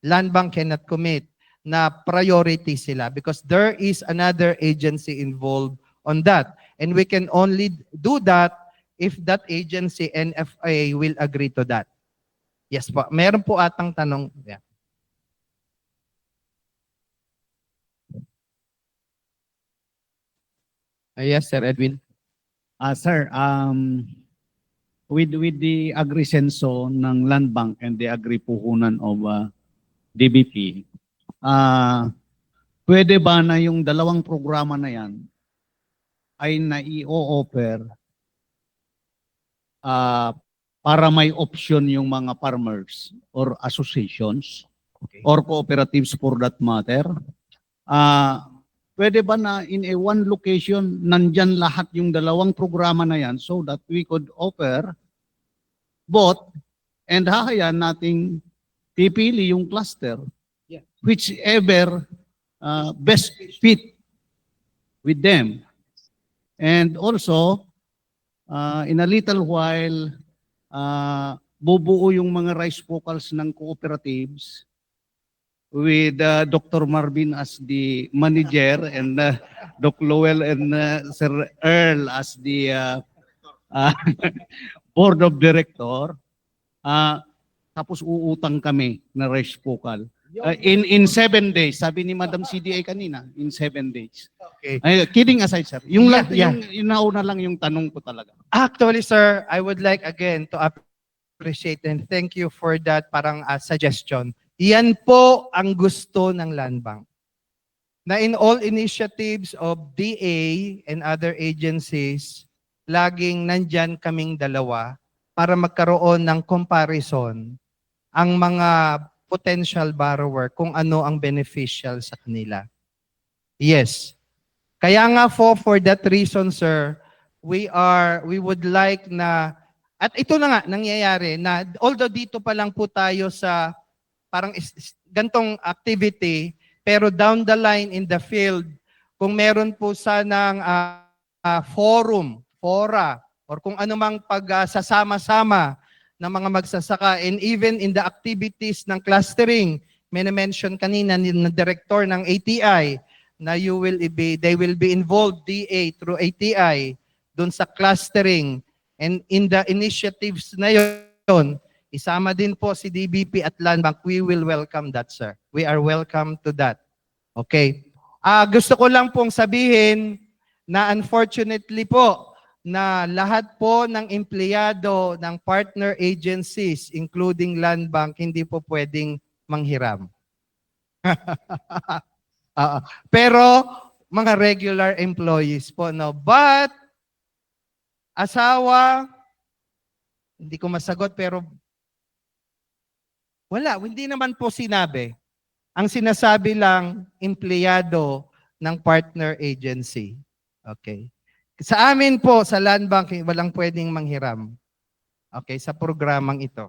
Land Bank cannot commit na priority sila because there is another agency involved on that. And we can only do that if that agency, NFA, will agree to that. Yes po. Meron po atang tanong. Yeah. Yes, Sir Edwin. Sir, with the agrisenso ng Land Bank and the agri-puhunan of DBP, pwede ba na yung dalawang programa na yan ay nai-o-offer para may option yung mga farmers or associations or cooperatives for that matter? Pwede ba na in a one location, nandyan lahat yung dalawang programa na yan so that we could offer both and hahayaan nating pipili yung cluster whichever best fit with them. And also, in a little while, bubuo yung mga rice vocals ng cooperatives with Dr. Marvin as the manager and Doc Lowell and Sir Earl as the board of director. Tapos uutang kami na rice vocal. In 7 days, sabi ni Madam CDA kanina, in 7 days. Okay. Kidding aside, sir. Yung, Yeah. yung nauna lang yung tanong ko talaga. Actually, sir, I would like again to appreciate and thank you for that parang suggestion. Yan po ang gusto ng Land Bank. Na in all initiatives of DA and other agencies, laging nandyan kaming dalawa para magkaroon ng comparison ang mga potential borrower kung ano ang beneficial sa kanila. Yes. Kaya nga for that reason, sir, we would like na, at ito na nga, nangyayari na, although dito pa lang po tayo sa parang gantong activity, pero down the line in the field, kung meron po sanang fora, or kung anumang pagsasama-sama ng mga magsasaka, and even in the activities ng clustering, may na-mention kanina ng director ng ATI, na they will be involved, DA through ATI, dun sa clustering, and in the initiatives na yun, isama din po si DBP at Land Bank. We will welcome that, sir. We are welcome to that. Okay. Gusto ko lang pong sabihin na unfortunately po, na lahat po ng empleyado ng partner agencies, including Land Bank, hindi po pwedeng manghiram. Pero mga regular employees po, no? But, asawa, hindi ko masagot, pero wala, hindi naman po sinabi. Ang sinasabi lang, empleyado ng partner agency. Okay. Sa amin po, sa Land Bank, walang pwedeng manghiram. Okay, sa programang ito.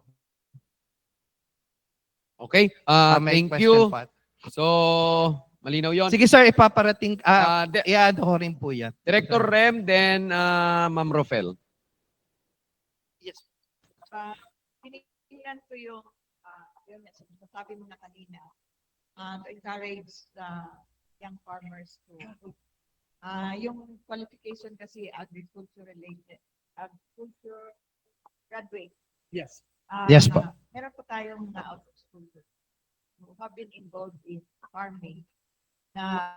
Okay, May thank question you. pa. So, malinaw yon. Sige sir, ipaparating, Di- i-add ko rin po yan. Director Rem, then Ma'am Rofel. Ilan ko yung, yung sabi mo na kanina, to encourage the young farmers to, yung qualification kasi agriculture related, agriculture graduate. Yes. Yes po. Meron po tayong na out of school who have been involved in farming na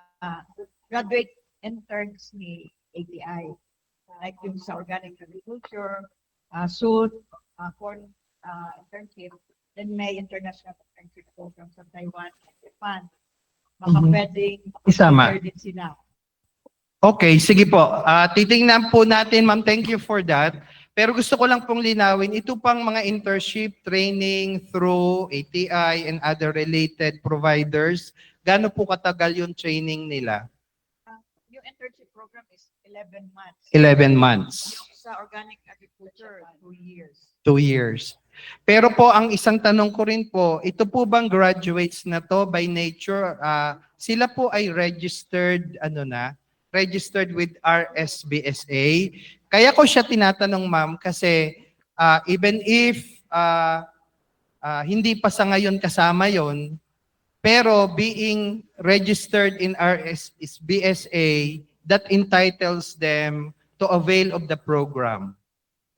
graduate interns ni ATI. Like yung sa organic agriculture, soon, corn internship, then may international internship program sa Taiwan and Japan. Baka pwedeng Isama. consider din sila. Okay, sige po. Titingnan po natin, ma'am. Thank you for that. Pero gusto ko lang pong linawin, ito pang mga internship training through ATI and other related providers, gaano po katagal yung training nila? Yung internship program is 11 months. 11 months. Yung sa organic agriculture, 2 years. 2 years. Pero po, ang isang tanong ko rin po, ito po bang graduates na to by nature, sila po ay registered, registered with RSBSA. Kaya ko siya tinatanong, ma'am, kasi even if hindi pa sa ngayon kasama yon, pero being registered in RSBSA, that entitles them to avail of the program.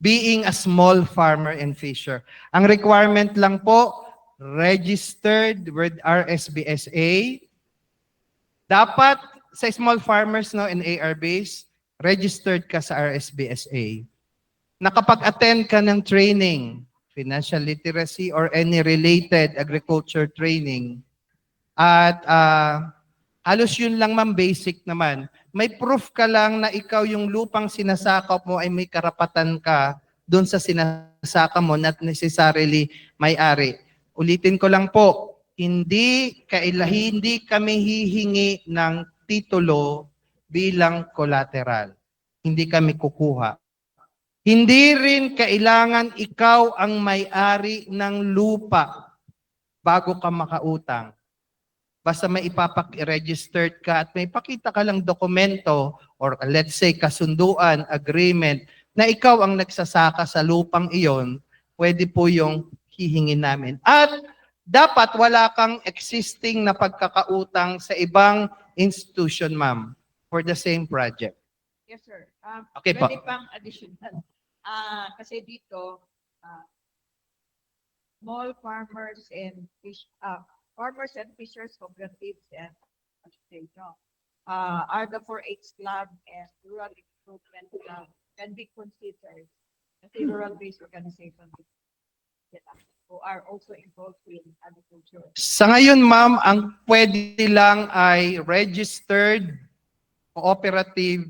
Being a small farmer and fisher. Ang requirement lang po, registered with RSBSA. Dapat sa small farmers and ARBs, registered ka sa RSBSA. Nakapag-attend ka ng training, financial literacy or any related agriculture training. At halos yun lang, ma'am, basic naman. May proof ka lang na ikaw yung lupang sinasakop mo ay may karapatan ka doon sa sinasakop mo, not necessarily may-ari. Ulitin ko lang po, hindi kami hihingi ng titulo bilang collateral. Hindi kami kukuha. Hindi rin kailangan ikaw ang may-ari ng lupa bago ka makautang. Basta may ipapak-registered ka at may pakita ka lang dokumento or let's say kasunduan, agreement na ikaw ang nagsasaka sa lupang iyon, pwede po yung hihingin namin. At dapat wala kang existing na pagkakautang sa ibang institution, ma'am, for the same project. Yes, sir. Okay po. Pwede pang additional. Kasi dito, small farmers and fishers cooperatives and association are the 4-H club and rural improvement club can be considered as a rural-based organization who are also involved in agriculture. Sa ngayon, ma'am, ang pwede lang ay registered cooperative,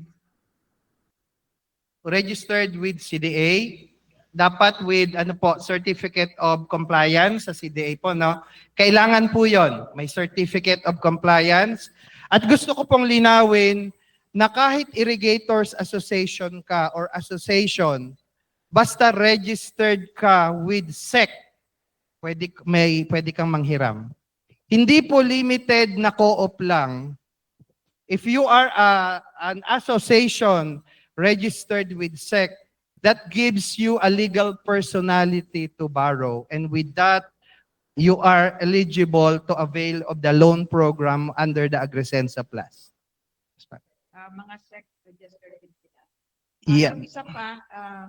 registered with CDA, dapat with certificate of compliance sa CDA po, no? Kailangan po 'yon, may certificate of compliance. At gusto ko pong linawin na kahit irrigators association ka or association, basta registered ka with SEC, pwede kang manghiram. Hindi po limited na co-op lang. If you are an association registered with SEC, that gives you a legal personality to borrow. And with that, you are eligible to avail of the loan program under the Agrisensa Plus. Mga SEC registered din sila. Yeah. Yung isa pa,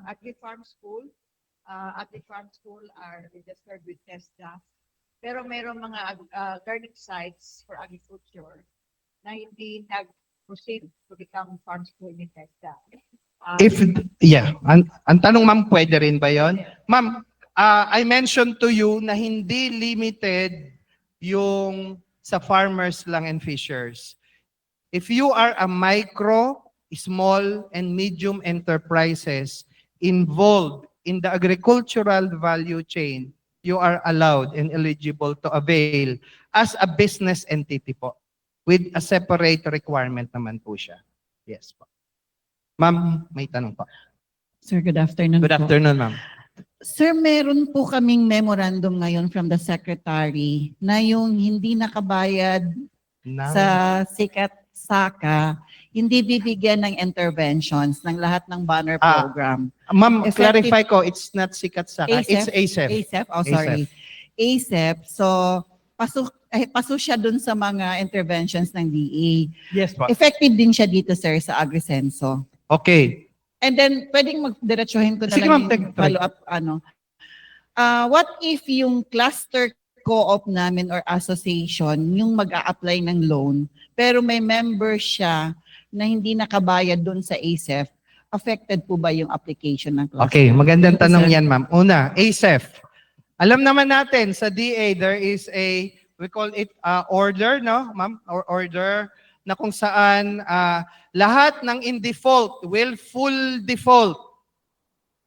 Agri-Farm School. Agri-Farm School are registered with TESDA. Pero mayroong mga learning sites for agriculture na hindi nag-proceed to become farm school ni TESDA. Ang tanong, ma'am, pwede rin ba yon? Ma'am, I mentioned to you na hindi limited yung sa farmers lang and fishers. If you are a micro, small, and medium enterprises involved in the agricultural value chain, you are allowed and eligible to avail as a business entity po with a separate requirement naman po siya. Yes po. Ma'am, may tanong po. Sir, good afternoon Good afternoon, ma'am. Sir, meron po kaming memorandum ngayon from the Secretary na yung hindi nakabayad sa Sikat Saka, hindi bibigyan ng interventions ng lahat ng banner Ah, program. Ma'am, Effective- clarify ko, it's not Sikat Saka, it's ASEF. ASEF, oh sorry. ASEF, so paso siya dun sa mga interventions ng DA. Yes po. Effective din siya dito, sir, sa Agrisenso. Okay. And then, pwedeng magdiretsuhin ko na Sige, lang ma'am, yung follow-up, what if yung cluster co-op namin or association, yung mag-a-apply ng loan, pero may member siya na hindi nakabayad doon sa ASEF, affected po ba yung application ng cluster? Okay, magandang Thank you, tanong sir. yan, ma'am. Una, ASEF. Alam naman natin sa DA, there is we call it order, no, ma'am? Or order na kung saan lahat ng in default, full default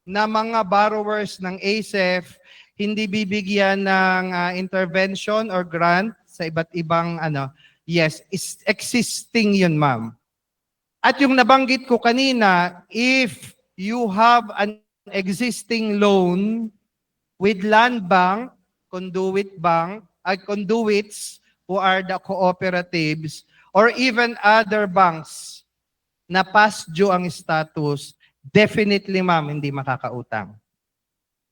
na mga borrowers ng ASEF, hindi bibigyan ng intervention or grant sa iba't ibang yes, is existing yun, ma'am. At yung nabanggit ko kanina, if you have an existing loan with land bank, conduits who are the cooperatives, or even other banks na past due ang status, definitely, ma'am, hindi makakautang.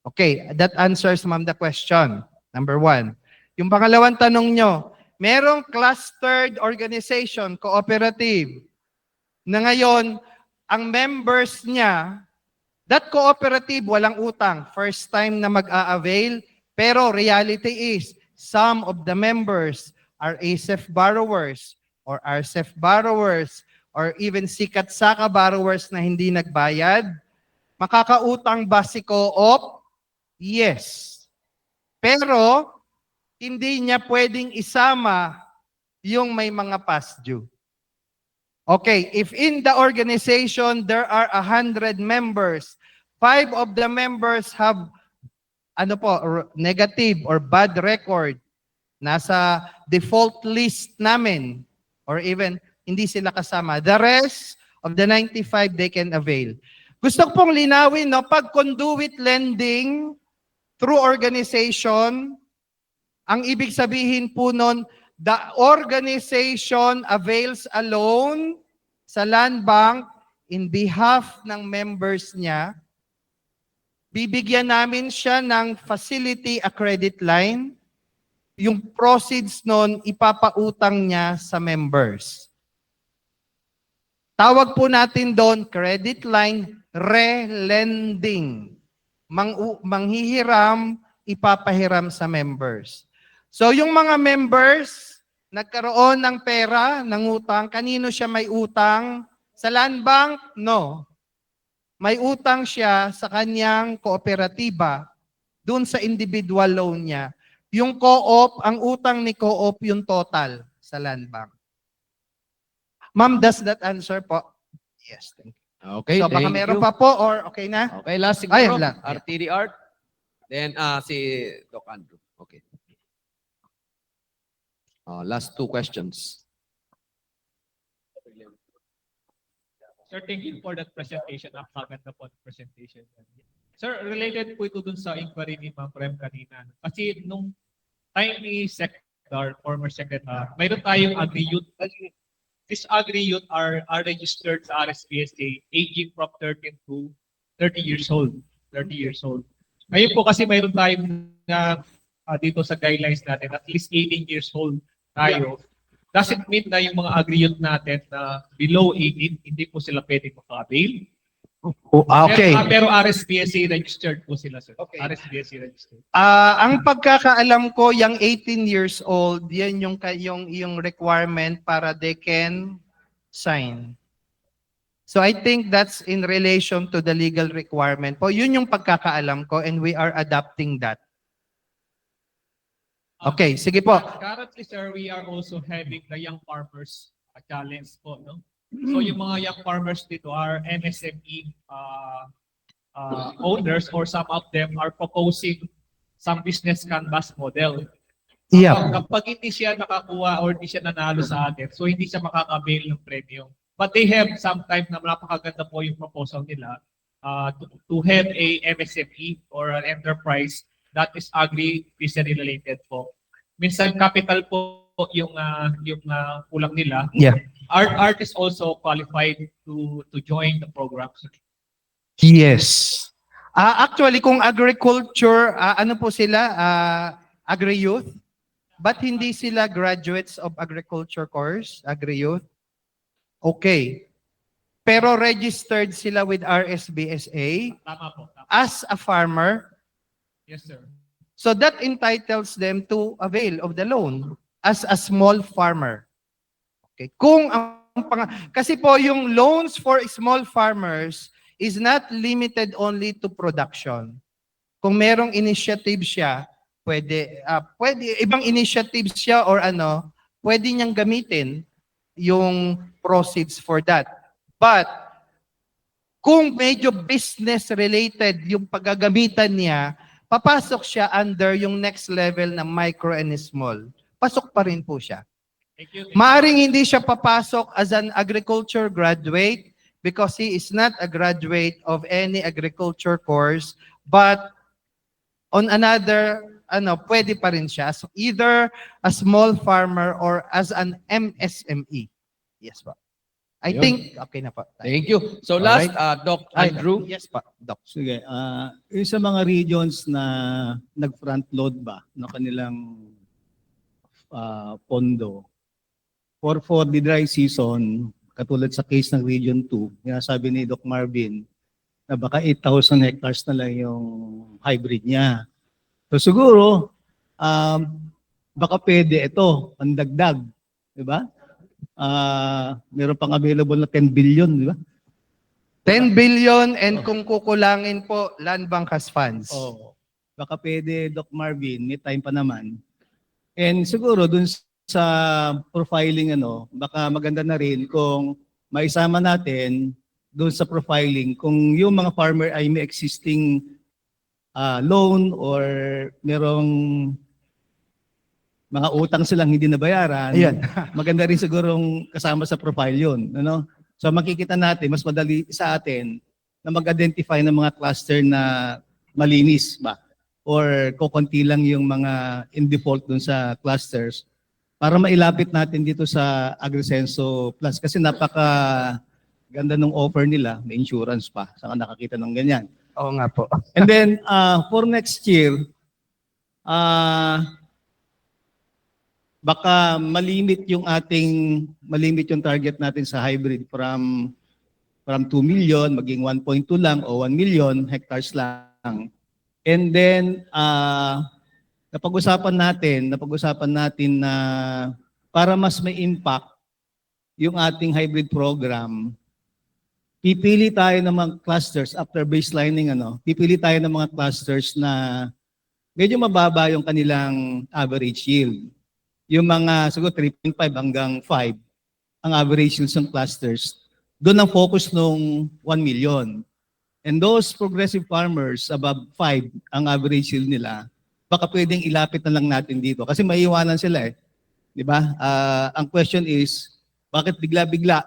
Okay, that answers, ma'am, the question. Number 1. Yung pangalawang tanong nyo, merong clustered organization, cooperative, na ngayon, ang members niya, that cooperative, walang utang. First time na mag-a-avail, pero reality is, some of the members are ASEF borrowers, or RCEF borrowers, or even Sikat Saka borrowers na hindi nagbayad. Makakautang ba si co-op? Yes. Pero, hindi niya pwedeng isama yung may mga past due. Okay, if in the organization there are 100 members, 5 of the members have negative or bad record, nasa default list namin, or even hindi sila kasama. The rest of the 95, they can avail. Gusto ko pong linawin, no, pag conduit lending through organization, ang ibig sabihin po nun, the organization avails a loan sa land bank in behalf ng members niya. Bibigyan namin siya ng facility, a credit line. Yung proceeds nun, ipapautang niya sa members. Tawag po natin doon, credit line re-lending. Manghihiram, ipapahiram sa members. So yung mga members, nagkaroon ng pera, ng utang, kanino siya may utang? Sa land bank? No. May utang siya sa kanyang kooperatiba, dun sa individual loan niya. Yung co-op, ang utang ni co-op yung total sa land bank. Ma'am, does that answer po? Yes, thank you. Okay, So baka thank meron you. pa po or okay na? Okay, last siguro. Ayun lang. RTD Art. Then si Doc Andrew. Okay. Last 2 questions. Sir, thank you for that presentation. Napakaganda po ang presentation. Sir, related po ito dun sa inquiry ni Ma'am Prem kanina. Kasi nung time ni former Secretary, mayroon tayong agri-youth. These agri-youth are registered sa RSPSA, aging from 13 to 30 years old. 30 years old. Ngayon po kasi mayroon tayong dito sa guidelines natin, at least 18 years old tayo. Doesn't mean na yung mga agri-youth natin na below 18, hindi po sila pwedeng maka-avail. Okay. Pero RSPSA registered po sila, sir. Okay. RSPSA registered. Ang pagkakaalam ko, yung 18 years old, yan yung requirement para they can sign. So I think that's in relation to the legal requirement po. Yun yung pagkakaalam ko and we are adapting that. Okay, sige po. Currently, sir, we are also having the Young Farmers Challenge po, no? So yung mga young farmers dito are MSME owners, or some of them are proposing some business canvas model. Yeah. Kapag hindi siya nakakuha or hindi siya nanalo sa atin, so hindi siya makaka-avail ng premium. But they have sometimes na napakaganda po yung proposal nila to have a MSME or an enterprise that is agri-fishery related po. Minsan capital po kulang nila. Yeah. Art is also qualified to join the program. Yes. Actually, kung agriculture, ano po sila? Agri-youth? But hindi sila graduates of agriculture course, agri-youth? Okay. Pero registered sila with RSBSA Tama po. Tama. as a farmer. Yes, sir. So that entitles them to avail of the loan as a small farmer. Okay. Kung kasi po yung loans for small farmers is not limited only to production. Kung merong initiative siya, pwede ibang initiative siya or pwede niyang gamitin yung proceeds for that. But kung medyo business related yung paggagamitan niya, papasok siya under yung next level na micro and small. Pasok pa rin po siya. Thank you. Maaring hindi siya papasok as an agriculture graduate because he is not a graduate of any agriculture course, but on another, pwede pa rin siya. So either a small farmer or as an MSME. Yes po. I Ayun. think, okay na po. Thank you. So last, Doc Andrew. Yes po, Doc. Sige, yung sa mga regions na nag-front load ba ng kanilang pondo, for the dry season, katulad sa case ng Region 2, sabi ni Doc Marvin, na baka 8,000 hectares na lang yung hybrid niya. So siguro, baka pwede ito, pandagdag, di ba? Meron pang available na 10 billion, di ba? 10 billion and kung kukulangin po, Land Bank has funds. Oh, baka pwede, Doc Marvin, may time pa naman. And siguro dun sa profiling baka maganda na rin kung maisama natin doon sa profiling kung yung mga farmer ay may existing loan or merong mga utang silang hindi nabayaran. Ayan. Maganda rin sigurong kasama sa profile yun. So makikita natin, mas madali sa atin na mag-identify ng mga cluster na malinis ba? Or kukunti lang yung mga in default dun sa clusters para mailapit natin dito sa Agrisenso Plus kasi napaka ganda ng offer nila, may insurance pa. Saka nakakita ng ganyan. Oo nga po. And then for next year, baka malimit yung target natin sa hybrid from 2 million maging 1.2 lang o 1 million hectares lang. And then napag-usapan natin na para mas may impact yung ating hybrid program, pipili tayo ng mga clusters after baselining pipili tayo ng mga clusters na medyo mababa yung kanilang average yield. Yung mga siguro 3.5 hanggang 5 ang average yield ng clusters. Doon ang focus nung 1 million. And those progressive farmers above 5 ang average yield nila, baka pwedeng ilapit na lang natin dito kasi maiiwanan sila 'Di ba? Ang question is, bakit bigla-bigla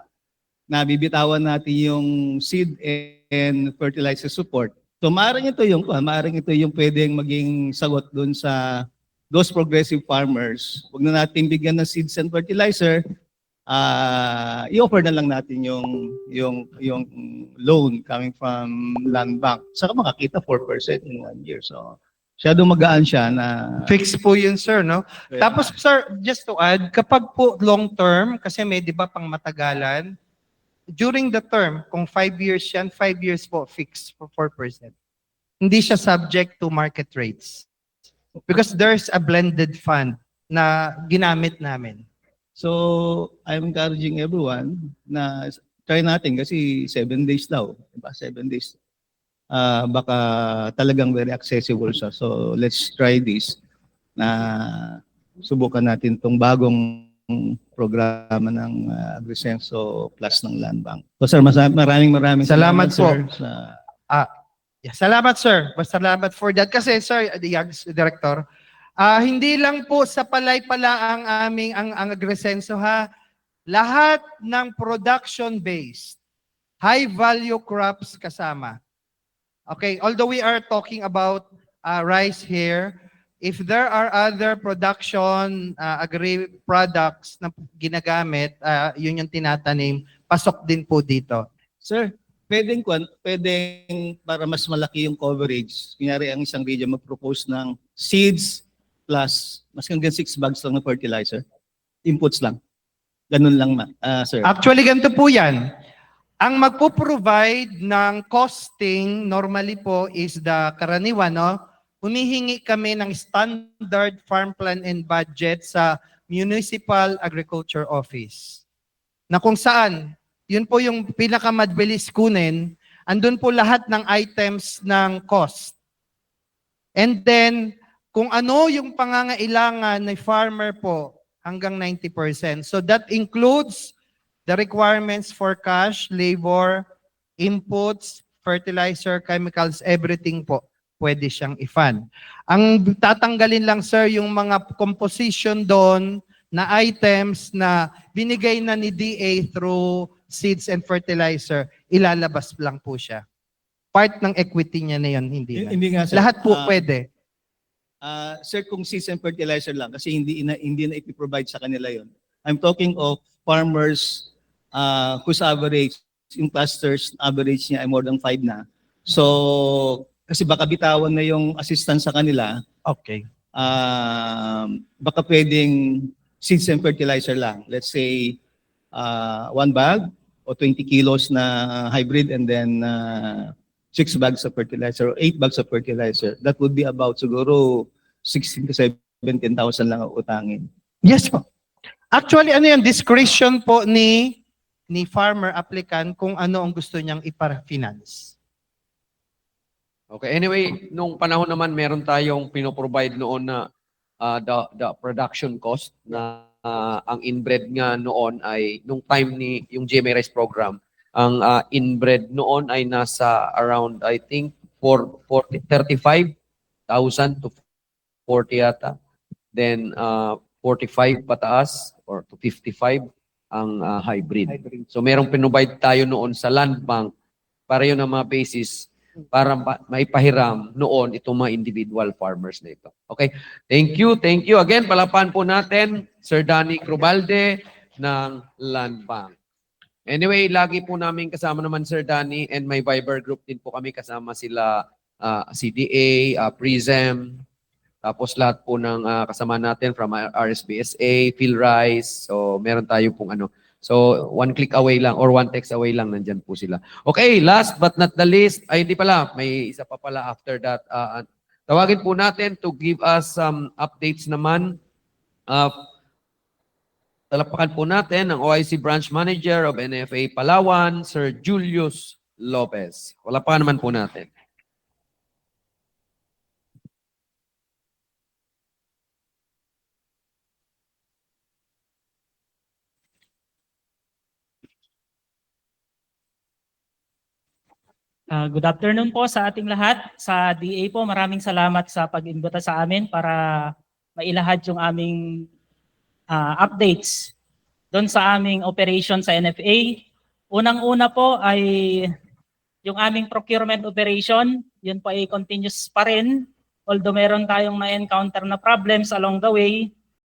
na bibitawan natin yung seed and fertilizer support? So maaaring ito yung pwedeng maging sagot doon sa those progressive farmers. Huwag na natin bigyan ng seeds and fertilizer, i-offer na lang natin yung loan coming from Land Bank. Saka makakita 4% in 1 year. So masyadong magaan siya na Fix po yun, sir, no? Tapos, sir, just to add, kapag po long term, kasi may di ba pang matagalan, during the term, kung 5 years yan, 5 years po, fixed for 4%. Hindi siya subject to market rates. Because there's a blended fund na ginamit namin. So, I'm encouraging everyone na try natin kasi 7 days daw. Diba? 7 days. Baka talagang very accessible siya. So, let's try this na subukan natin itong bagong programa ng Agrisenso Plus ng Land Bank. So, sir, maraming Salamat po. sir, Salamat, sir. Salamat for that. Kasi, sir, Director, hindi lang po sa palay pala ang Agrisenso, ha? Lahat ng production-based, high-value crops kasama. Okay, although we are talking about rice here, if there are other production agri products na ginagamit, yun yung tinatanim, pasok din po dito. Sir, pwedeng para mas malaki yung coverage, kunyari ang isang region mag-propose ng seeds plus mas hanggang 6 bags lang ng fertilizer. Inputs lang. Ganun lang, sir. Actually, ganito po yan. Ang magpo-provide ng costing, normally po, is the karaniwan, no? Humihingi kami ng standard farm plan and budget sa Municipal Agriculture Office. Na kung saan, yun po yung pinakamabilis kunin, andun po lahat ng items ng cost. And then, kung ano yung pangangailangan ng farmer po, hanggang 90%. So that includes the requirements for cash, labor, inputs, fertilizer, chemicals, everything po pwede siyang i-fund. Ang tatanggalin lang, sir, yung mga composition doon na items na binigay na ni DA through seeds and fertilizer, ilalabas lang po siya. Part ng equity niya na yun, hindi na. Hindi nga, sir. Lahat po pwede. Sir, kung seeds and fertilizer lang, kasi hindi na ipiprovide sa kanila yon. I'm talking of farmers whose average, in clusters, average niya ay more than 5 na. So, kasi baka bitawan na yung assistance sa kanila, Okay. baka pwedeng seeds and fertilizer lang. Let's say, 1 bag o 20 kilos na hybrid and then 6 bags of fertilizer or 8 bags of fertilizer. That would be about siguro 16,000 to 17,000 lang ang utangin. Yes po. Actually, ano yan? Discretion po ni farmer applicant kung ano ang gusto niyang ipara-finance. Okay, anyway, nung panahon naman meron tayong pinoprovide noon na the production cost na ang inbred nga noon ay nung time ni yung GMA Rice program, ang inbred noon ay nasa around I think 35,000 to 40 yata. Then 45 pataas or to 55 ang hybrid. So merong pinobide tayo noon sa land bank para yun ang mga basis para maipahiram noon itong mga individual farmers na ito. Okay? Thank you. Thank you. Again, palapan po natin Sir Danny Crubalde ng Land Bank. Anyway, lagi po namin kasama naman Sir Danny and may Viber group din po kami kasama sila CDA, PRISM, tapos lahat po ng kasama natin from RSBSA, PhilRice. So meron tayo pong ano. So, 1 click away lang or 1 text away lang, nandyan po sila. Okay, last but not the least, ay hindi pala, may isa pa pala after that. Tawagin po natin to give us some updates naman. Talapakan po natin ang OIC Branch Manager of NFA Palawan, Sir Julius Lopez. Talapakan naman po natin. Good afternoon po sa ating lahat. Sa DA po, maraming salamat sa pag-imbita sa amin para mailahad yung aming updates doon sa aming operation sa NFA. Unang-una po ay yung aming procurement operation. Yun po ay continuous pa rin. Although meron tayong na-encounter na problems along the way,